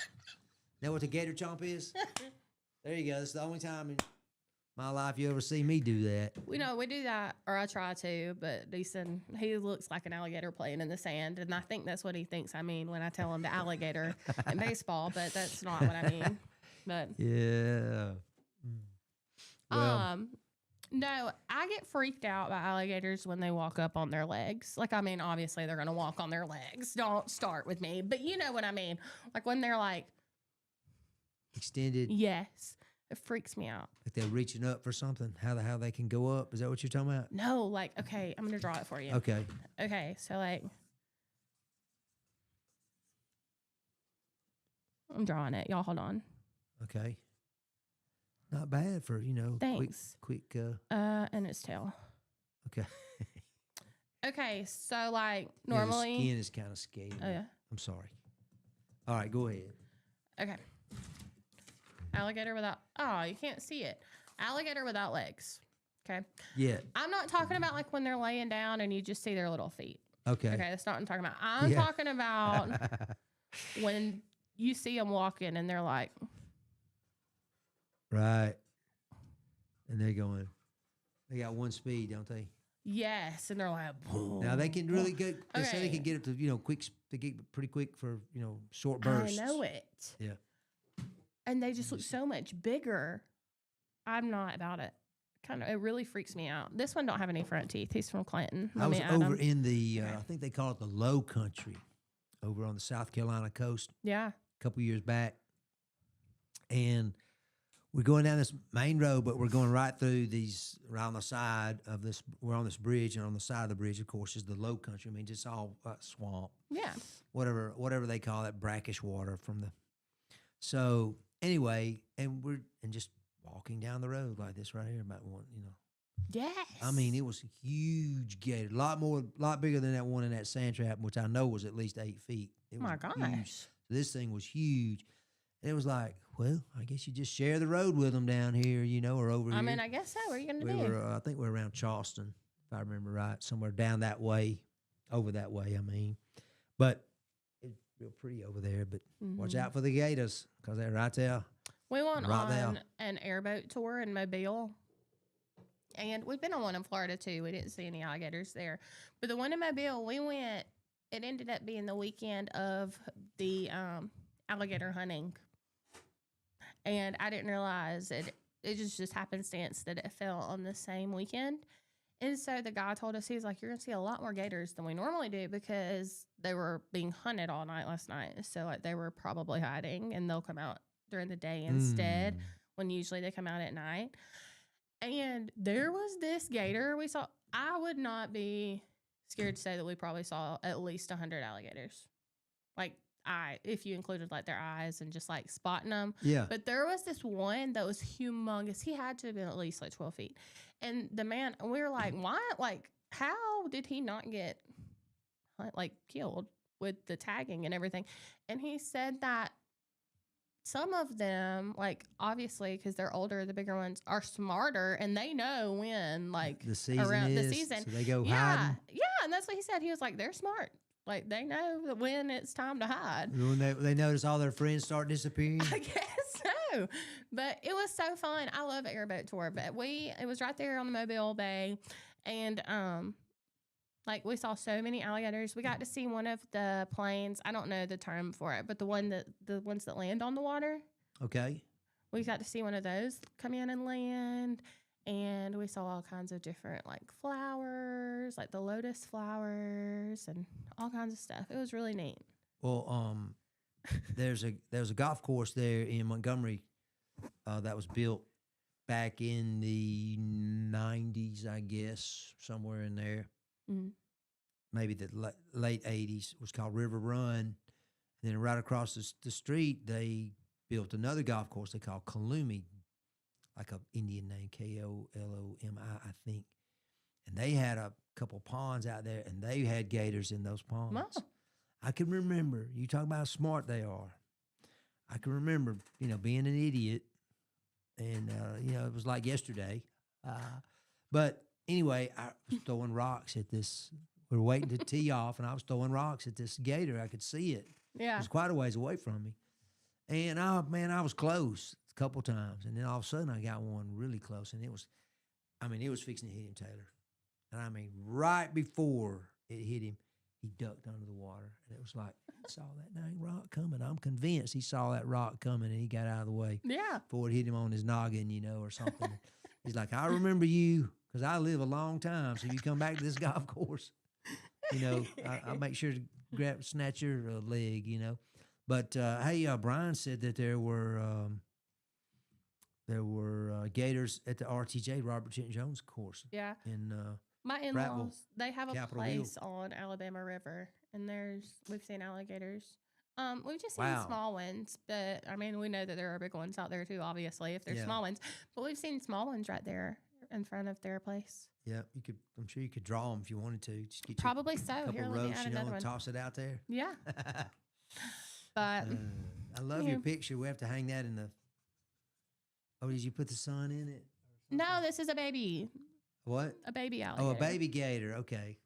Know what the gator chomp is? There you go. That's the only time in my life you ever see me do that. We do that, or I try to, but Deason, he looks like an alligator playing in the sand, and I think that's what he thinks I mean when I tell him the alligator in baseball, but that's not what I mean. But yeah. Well, no, I get freaked out by alligators when they walk up on their legs. Like, I mean, obviously they're going to walk on their legs. Don't start with me, but you know what I mean. Like when they're like extended. Yes. It freaks me out. Like they're reaching up for something. How they can go up. Is that what you're talking about? No, like, okay, I'm going to draw it for you. Okay. Okay, so like, I'm drawing it. Y'all hold on. Okay. Not bad for, you know, Thanks. quick. And its tail. Okay. Okay, so like Yeah, normally. the skin is kind of scaly. Oh, yeah. I'm sorry. All right, go ahead. Okay. Alligator without, oh, you can't see it. Alligator without legs. Okay. Yeah. I'm not talking about like when they're laying down and you just see their little feet. Okay. Okay, that's not what I'm talking about. I'm talking about when you see them walking and they're like. Right. And they're going, they got one speed, don't they? Yes, and they're like. Boom, Now they can really get, they say they Okay. can get up to, you know, they get pretty quick for, you know, short bursts. I know it. Yeah. And they just look so much bigger. I'm not about it. It really freaks me out. This one don't have any front teeth. He's from Clinton. I was over in the, I think they call it the Low Country, over on the South Carolina coast. Yeah. A couple years back. And we're going down this main road, but we're going right through these, right on the side of this, we're on this bridge, and on the side of the bridge, of course, is the Low Country. I mean, just all swamp. Yeah. Whatever they call that, brackish water from the, so anyway, and we're just walking down the road like this right here, about one, you know. Yes. I mean, it was a huge gator, a lot bigger than that one in that sand trap, which I know was at least 8 feet. It Oh my was gosh. huge. So this thing was huge. And it was like, well, I guess you just share the road with them down here, you know, or over here. I mean, I guess so. What are you going to We do? were, I think we were around Charleston, if I remember right, somewhere down that way, over that way, I mean. But it's real pretty over there, but watch out for the gators, because they're right there. We went right there. on an airboat tour in Mobile. And we've been on one in Florida, too. We didn't see any alligators there. But the one in Mobile, we went, it ended up being the weekend of the alligator hunting. And I didn't realize it just happenstance that it fell on the same weekend. And so the guy told us, he was like, you're going to see a lot more gators than we normally do because they were being hunted all night last night. So like they were probably hiding, and they'll come out during the day instead, when usually they come out at night. And there was this gator we saw. I would not be scared to say that we probably saw at least 100 alligators. Like, if you included like their eyes and just like spotting them. Yeah. But there was this one that was humongous. He had to have been at least like 12 feet. And the man, we were like, why? Like, how did he not get like killed with the tagging and everything? And he said that some of them, like, obviously, because they're older, the bigger ones are smarter, and they know when, like, the season around is, the season. so they go Yeah. hiding. Yeah. And that's what he said. He was like, they're smart. Like, they know that when it's time to hide. When they notice all their friends start disappearing. I guess so. But it was so fun. I love an airboat tour. But it was right there on the Mobile Bay. And, like, we saw so many alligators. We got to see one of the planes. I don't know the term for it, but the ones that land on the water. Okay. We got to see one of those come in and land. And we saw all kinds of different, like, flowers, like the lotus flowers and all kinds of stuff. It was really neat. Well, there's a golf course there in Montgomery that was built back in the 90s, I guess, somewhere in there. Mm-hmm. Maybe the late 80s. It was called River Run. And then right across the street, they built another golf course they called Kalumi, like a Indian name, Kollomi, I think. And they had a couple ponds out there, and they had gators in those ponds. Wow. I can remember, you talk about how smart they are. I can remember, being an idiot, and, it was like yesterday. But anyway, I was throwing rocks at this. We were waiting to tee off, and I was throwing rocks at this gator. I could see it. Yeah. It was quite a ways away from me. And, I was close a couple times. And then all of a sudden, I got one really close. And it was fixing to hit him, Taylor. And, right before it hit him, he ducked under the water. And it was like, he saw that dang rock coming. I'm convinced he saw that rock coming, and he got out of the way. Yeah. Before it hit him on his noggin, or something. He's like, I remember you because I live a long time. So you come back to this golf course, I'll make sure to snatch your leg, But, hey, Brian said that there were gators at the RTJ, Robert Trenton Jones course. Yeah. In my Prattville, in-laws, they have a Capitol place Hill. on Alabama River, and we've seen alligators. We've just seen Wow. small ones, but we know that there are big ones out there too, obviously, if they're Yeah. small ones. But we've seen small ones right there in front of their place. Yeah, I'm sure you could draw them if you wanted to. Just get Probably so. you a couple Here, let me ropes, add another and one. toss it out there. Yeah. But I love Yeah. your picture. We have to hang that in the. Oh, did you put the sun in it? no, this is a baby What? alligator. Oh, a baby gator. Okay.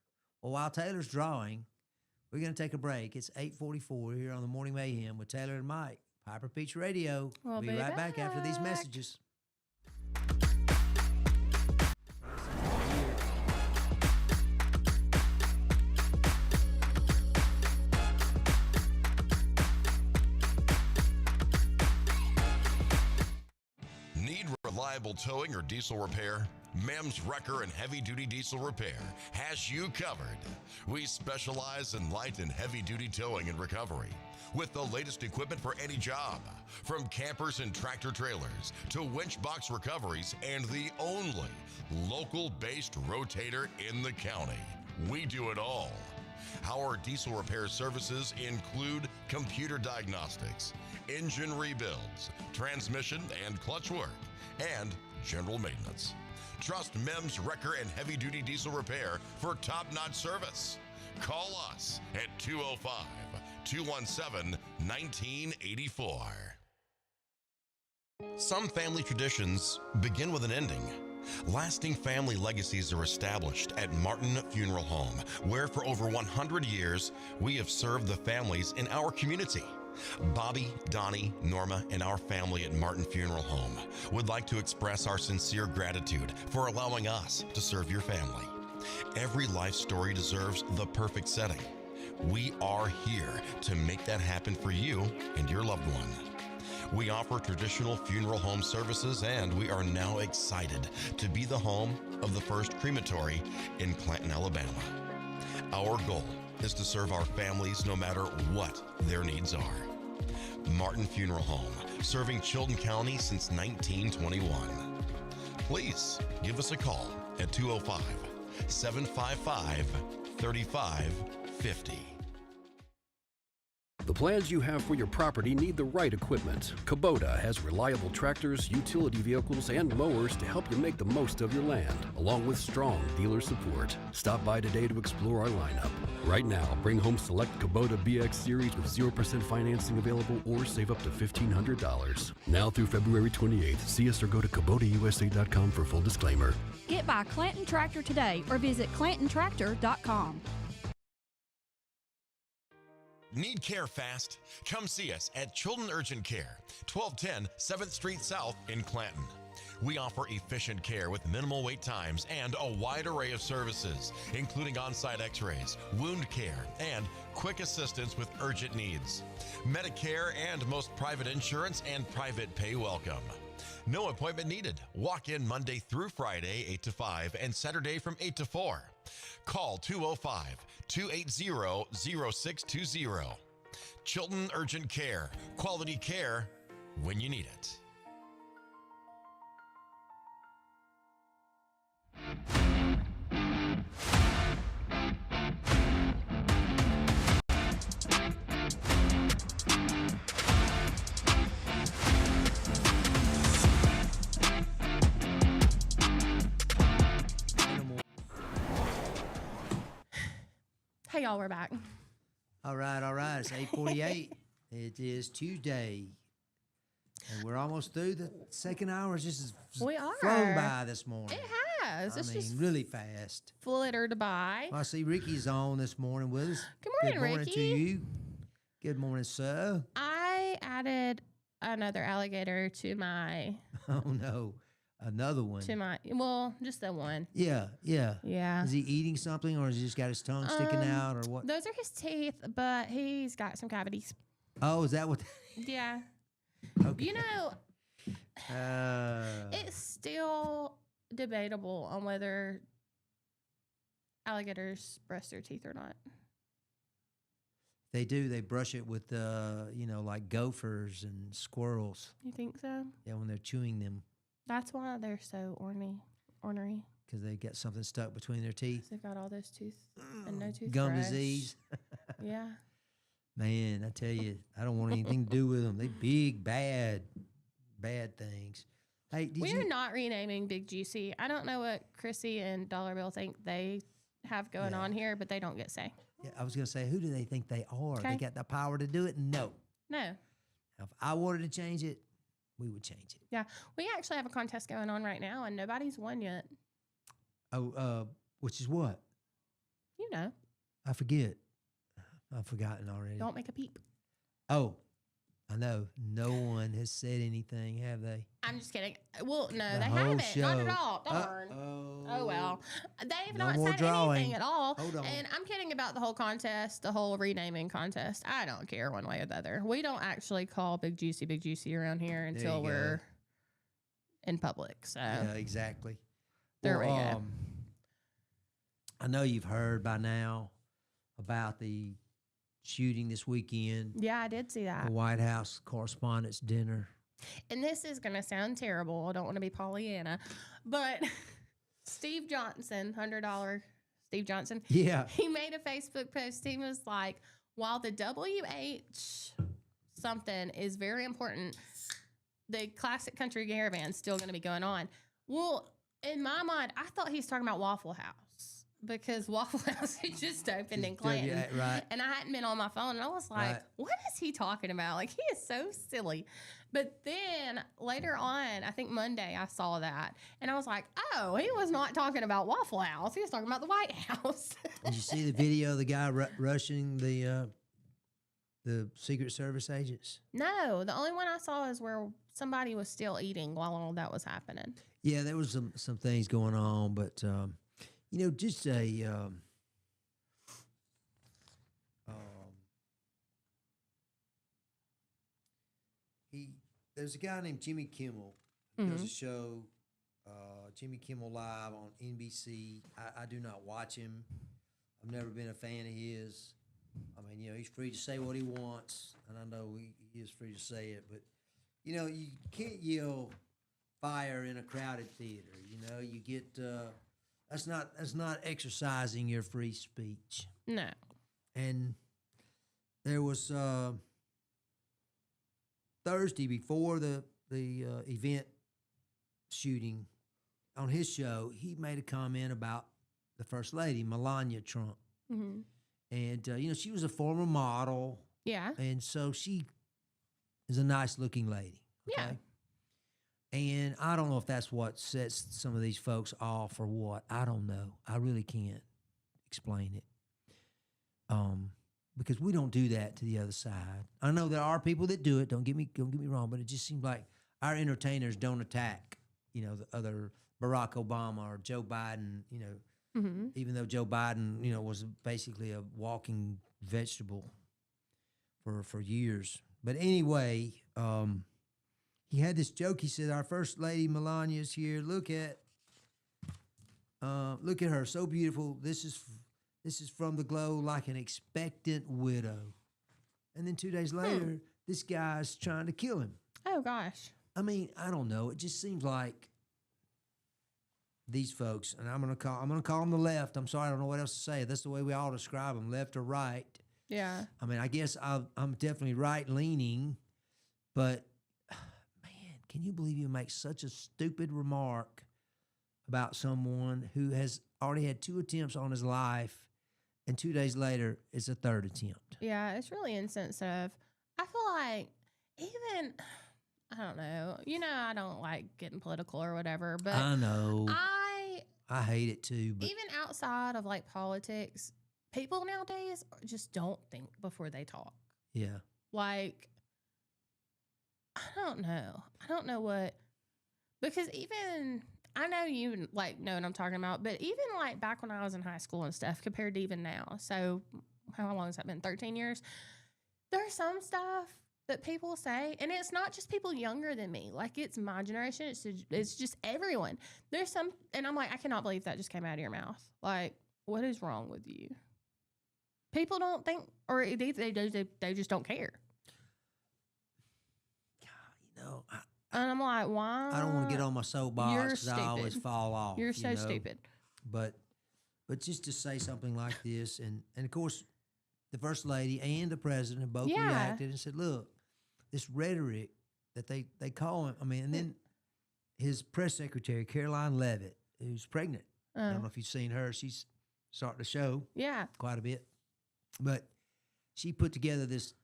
Well, while Taylor's drawing, we're going to take a break. It's 8:44 here on the Morning Mayhem with Taylor and Mike. Piper Peach Radio. We'll be be right back after these back. messages. Need reliable towing or diesel repair? MEMS Wrecker and Heavy Duty Diesel Repair has you covered. We specialize in light and heavy duty towing and recovery with the latest equipment for any job, from campers and tractor trailers to winch box recoveries, and the only local-based rotator in the county. We do it all. Our diesel repair services include computer diagnostics, engine rebuilds, transmission and clutch work, and general maintenance. Trust MEMS Wrecker and Heavy Duty Diesel Repair for top-notch service. Call us at 205-217-1984. Some family traditions begin with an ending. Lasting family legacies are established at Martin Funeral Home, where for over 100 years, we have served the families in our community. Bobby, Donnie, Norma, and our family at Martin Funeral Home would like to express our sincere gratitude for allowing us to serve your family. Every life story deserves the perfect setting. We are here to make that happen for you and your loved one. We offer traditional funeral home services, and we are now excited to be the home of the first crematory in Clanton, Alabama. Our goal is to serve our families no matter what their needs are. Martin Funeral Home, serving Chilton County since 1921. Please give us a call at 205-755-3550. The plans you have for your property need the right equipment. Kubota has reliable tractors, utility vehicles, and mowers to help you make the most of your land, along with strong dealer support. Stop by today to explore our lineup. Right now, bring home select Kubota BX Series with 0% financing available or save up to $1,500. Now through February 28th, see us or go to KubotaUSA.com for full disclaimer. Get by Clanton Tractor today or visit ClantonTractor.com. Need care fast? Come see us at Children Urgent Care, 1210 7th Street South in Clanton. We offer efficient care with minimal wait times and a wide array of services, including on-site x-rays, wound care, and quick assistance with urgent needs. Medicare and most private insurance and private pay welcome. No appointment needed. Walk in Monday through Friday, 8 to 5, and Saturday from 8 to 4. Call 205-280-0620. Chilton Urgent Care. Quality care when you need it. Hey, y'all, we're back. All right. It's 8:48. It is Tuesday, and we're almost through. The second hour is just We are. flown by this morning. It has. It's just really fast. flittered by. Well, I see Ricky's on this morning with us. Good morning, Good morning Ricky. to you. Good morning, sir. I added another alligator to my Oh no, another one. just the one. Yeah. Yeah. Is he eating something, or has he just got his tongue sticking out, or what? Those are his teeth, but he's got some cavities. Oh, is that what? Yeah. Okay. You know, it's still debatable on whether alligators brush their teeth or not. They do. They brush it with, like gophers and squirrels. You think so? Yeah, when they're chewing them, That's why they're so ornery. because they get something stuck between their teeth. They've got all those teeth and no toothbrush. Gum disease. Yeah. Man, I tell you, I don't want anything to do with them. They big, bad things. Hey, did We you? are not renaming Big Juicy. I don't know what Chrissy and Dollar Bill think they have going Yeah. on here, but they don't get say. Yeah, I was going to say, who do they think they are? They Okay. got the power to do it? No. No. Now, if I wanted to change it, we would change it. Yeah. We actually have a contest going on right now, and nobody's won yet. Oh, which is what? You know, I forget. I've forgotten already. don't make a peep. Oh, I know. No one has said anything, have they? I'm just kidding. Well, no, The they whole haven't. show. Not at all. Darn. Uh-oh. Oh, well. They've No not more said drawing. anything at all. Hold on. And I'm kidding about the whole contest, the whole renaming contest. I don't care one way or the other. We don't actually call Big Juicy around here until you go. we're in public. So Yeah, exactly. There we go. I know you've heard by now about the shooting this weekend, yeah, I did see that. the White House Correspondents' Dinner. And this is going to sound terrible. I don't want to be Pollyanna, but Steve Johnson, $100 Steve Johnson, Yeah. he made a Facebook post. He was like, while the WH something is very important, the classic country caravan's still going to be going on. Well, in my mind, I thought he was talking about Waffle House because Waffle House had just opened in Clanton. Yeah, right. And I hadn't been on my phone, and I was like, Right. what is he talking about? Like, he is so silly. But then later on, I think Monday, I saw that, and I was like, oh, he was not talking about Waffle House. He was talking about the White House. Did you see the video of the guy rushing the Secret Service agents? No, the only one I saw is where somebody was still eating while all that was happening. Yeah, there was some things going on, but just there's a guy named Jimmy Kimmel who does a show, Jimmy Kimmel Live on NBC. I do not watch him. I've never been a fan of his. I mean, he's free to say what he wants, and I know he is free to say it, but you can't yell fire in a crowded theater. You get that's not exercising your free speech. No. And there was Thursday before the event shooting, on his show, he made a comment about the First Lady, Melania Trump. Mm-hmm. And, she was a former model, Yeah. and so she is a nice-looking lady. Yeah. And I don't know if that's what sets some of these folks off or what. I don't know. I really can't explain it. because we don't do that to the other side. I know there are people that do it. Don't get me wrong, but it just seems like our entertainers don't attack, the other Barack Obama or Joe Biden. Even though Joe Biden, was basically a walking vegetable for years. But anyway, he had this joke. He said, "Our first lady Melania is here. Look at her, so beautiful. This is from the glow, like an expectant widow." And then 2 days later, this guy's trying to kill him. Oh gosh. I mean, I don't know. It just seems like these folks, and I'm gonna call them the left. I'm sorry, I don't know what else to say. That's the way we all describe them, left or right. Yeah. I mean, I guess I'm definitely right leaning, but man, can you believe you make such a stupid remark about someone who has already had 2 attempts on his life, and 2 days later it's a 3rd attempt? Yeah, it's really insensitive. I feel like even, I don't know, I don't like getting political or whatever, but I know. I hate it too. But even outside of like politics, people nowadays just don't think before they talk. Yeah. Like, I don't know what, because even, I know you like know what I'm talking about, but even like back when I was in high school and stuff compared to even now. So how long has that been? 13 years. There's some stuff that people say, and it's not just people younger than me. Like, it's my generation. It's just everyone. There's some, and I'm like, I cannot believe that just came out of your mouth. Like, what is wrong with you? People don't think, or they just don't care. God, and I'm like, why? I don't want to get on my soapbox because I always fall off. You're so stupid. But just to say something like this, and of course, the First Lady and the President both reacted and said, look, this rhetoric that they call him, I mean, and then his press secretary, Caroline Levitt, who's pregnant. I don't know if you've seen her. She's starting to show quite a bit. But she put together this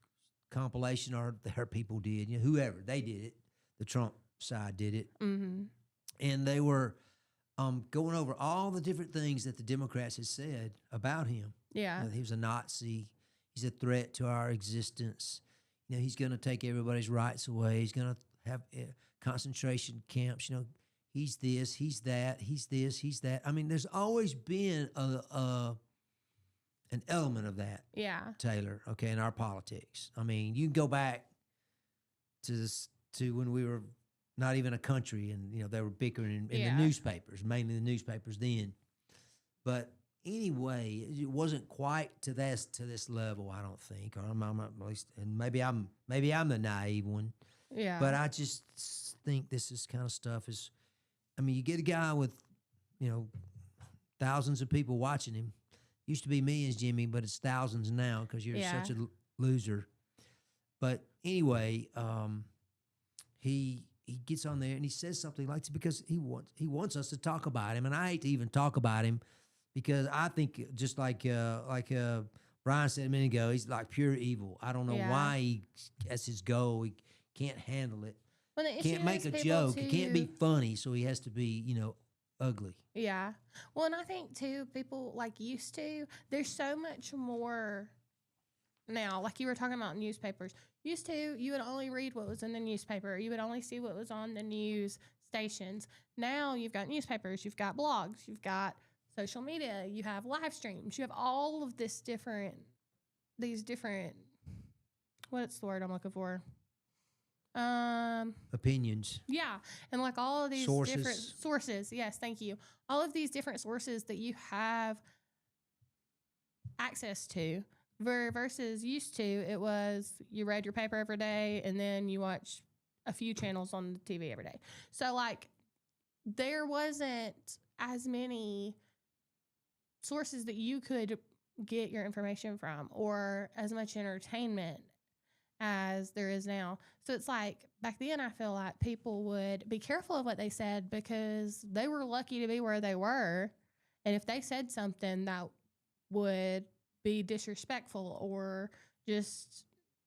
compilation, or her people did, whoever, they did it. The Trump side did it. Mm-hmm. And they were going over all the different things that the Democrats had said about him. Yeah. He was a Nazi. He's a threat to our existence. He's going to take everybody's rights away. He's going to have concentration camps. He's this, he's that, he's this, he's that. I mean, there's always been an element of that. Yeah. Taylor, okay, in our politics. I mean, you can go back to when we were not even a country, and they were bickering in the newspapers, mainly the newspapers then. But anyway, it wasn't quite to this level, I don't think. Or I'm at least, and maybe I'm the naive one. Yeah. But I just think this is kind of stuff is. I mean, you get a guy with, thousands of people watching him. Used to be millions, Jimmy, but it's thousands now because you're such a loser. But anyway, he gets on there and he says something like this because he wants us to talk about him, and I hate to even talk about him because I think just like Brian said a minute ago, he's like pure evil. I don't know why that's his goal. He can't handle it. Well, can't make a joke. He can't be funny, so he has to be, ugly. Yeah. Well, and I think too, people used to, there's so much more now, like you were talking about newspapers. Used to, you would only read what was in the newspaper. You would only see what was on the news stations. Now you've got newspapers, you've got blogs, you've got social media, you have live streams, you have all of these different, what's the word I'm looking for? Opinions. Yeah. And all of these different sources. Yes, thank you. All of these different sources that you have access to versus used to, it was you read your paper every day and then you watch a few channels on the TV every day. So there wasn't as many sources that you could get your information from or as much entertainment as there is now. So it's back then I feel like people would be careful of what they said because they were lucky to be where they were. And if they said something that would be disrespectful or just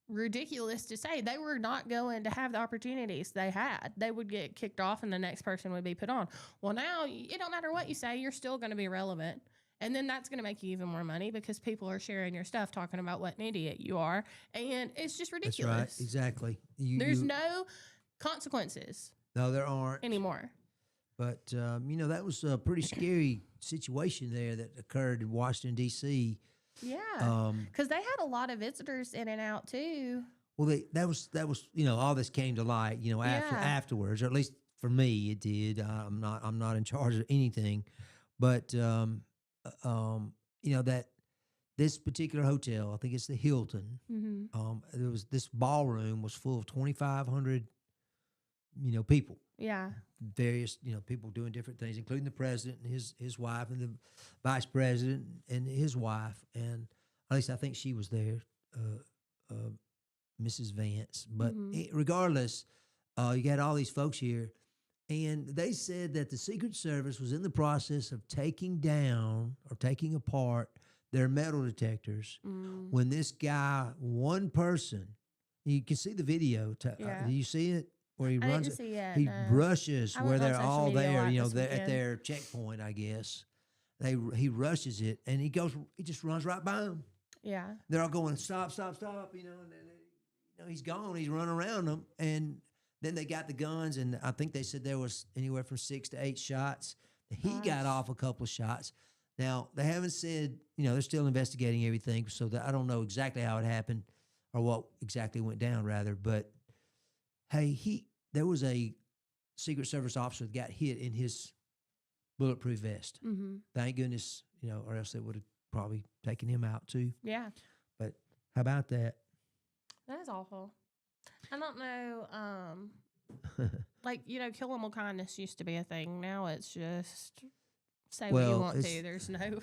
ridiculous to say, they were not going to have the opportunities they had. They would get kicked off and the next person would be put on. Well, now it don't matter what you say, you're still going to be relevant. And then that's going to make you even more money because people are sharing your stuff, talking about what an idiot you are. And it's just ridiculous. That's right. Exactly. There's no consequences. No, there aren't anymore. But, that was a pretty scary situation there that occurred in Washington, D.C. Yeah. Because they had a lot of visitors in and out, too. Well, that was all this came to light, afterwards, or at least for me it did. I'm not in charge of anything. But, that this particular hotel, I think it's the Hilton, there was this ballroom was full of 2,500, people. Yeah. Various, people doing different things, including the president and his wife and the vice president and his wife. And at least I think she was there, Mrs. Vance. But regardless, you got all these folks here. And they said that the Secret Service was in the process of taking down or taking apart their metal detectors when this guy, one person, you can see the video. Do you see it? Where he runs, didn't see it, he no. brushes I where went on they're social all media a there, lot this they're at weekend. their checkpoint, I guess. He rushes it and he just runs right by them. Yeah. They're all going, stop, and then, he's gone. He's running around them. And then they got the guns, and I think they said there was anywhere from 6 to 8 shots. He got off a couple of shots. Now, they haven't said, they're still investigating everything, so that I don't know exactly how it happened or what exactly went down, rather. But, hey, there was a Secret Service officer that got hit in his bulletproof vest. Mm-hmm. Thank goodness, or else they would have probably taken him out too. Yeah. But how about that? That is awful. I don't know. Kill 'em with kindness used to be a thing. Now it's just say what you want to. There's no.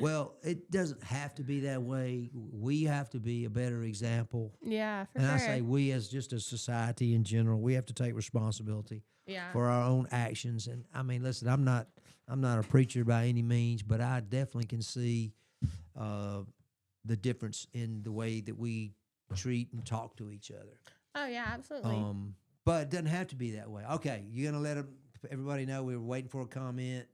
Well, it doesn't have to be that way. We have to be a better example. Yeah, for and sure. I say we as just a society in general, we have to take responsibility for our own actions. And I mean, listen, I'm not a preacher by any means, but I definitely can see the difference in the way that we treat and talk to each other. Oh yeah, absolutely. But it doesn't have to be that way. Okay, you're gonna let everybody know we were waiting for a comment.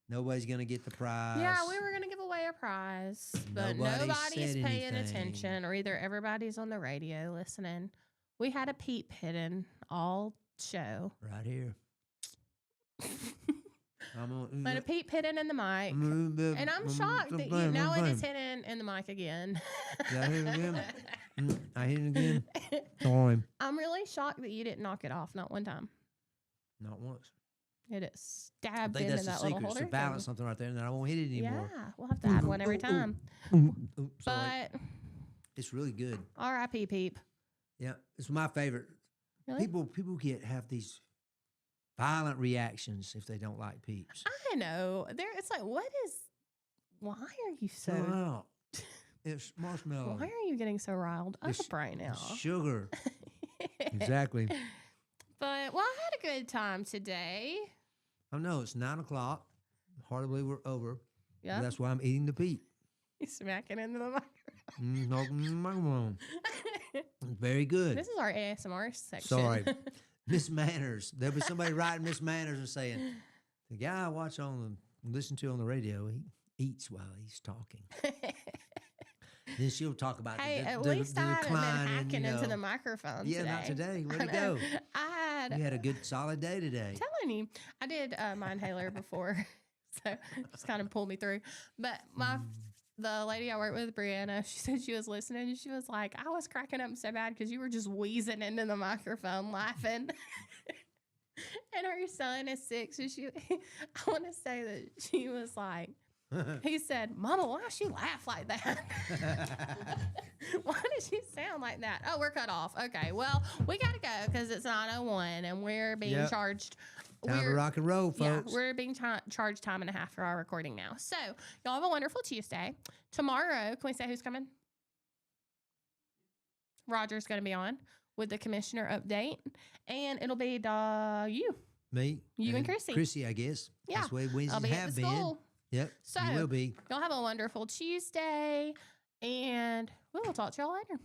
Nobody's gonna get the prize. Yeah, we were gonna give away a prize, but Nobody nobody's said paying anything. attention, or either everybody's on the radio listening. We had a peep hidden all show. Right here. But a peep hidden in the mic. And I'm shocked that now it is hidden in the mic again. Did I hit it again? I hit it again. Sorry. I'm really shocked that you didn't knock it off, not one time. Not once. It is stabbed I think into that's that the little secret. holder. To balance something right there, and then I won't hit it anymore. Yeah, we'll have to add one every time. Sorry. But It's really good. R.I.P. Peep. Yeah, it's my favorite. Really? People have these violent reactions if they don't like Peeps. I know. It's like, why are you so... No. It's marshmallow. Why are you getting so riled up It's- right now? It's sugar. Exactly. But, I had a good time today. I know it's 9 o'clock. Hard to believe we're over. Yeah. That's why I'm eating the Peep. He's smacking into the microphone. No. It's very good. This is our ASMR section. Sorry. Miss Manners. There'll be somebody writing Miss Manners and saying, the guy I listen to on the radio, he eats while he's talking. Then she'll talk about Hey, the at least I haven't been decline and, hacking into the microphone yeah, today. not today. Where'd I it know. go? You You had a good, solid day today. telling you, I did my inhaler before, so just kind of pulled me through. But the lady I work with, Brianna, she said she was listening, and she was like, I was cracking up so bad because you were just wheezing into the microphone laughing. And her son is 6, and I want to say that she was like, he said, Mama, why does she laugh like that? Why does she sound like that? Oh, we're cut off. Okay, well, we got to go because it's 9:01 and we're being charged. Time to rock and roll, Yeah, folks. we're being charged time and a half for our recording now. So, y'all have a wonderful Tuesday. Tomorrow, can we say who's coming? Roger's going to be on with the commissioner update, and it'll be you. Me. You and Chrissy. Chrissy, I guess. Yeah. That's the way I'll Wednesdays be at have the been. school. Yep. So, you will be. Y'all have a wonderful Tuesday, and we'll talk to y'all later.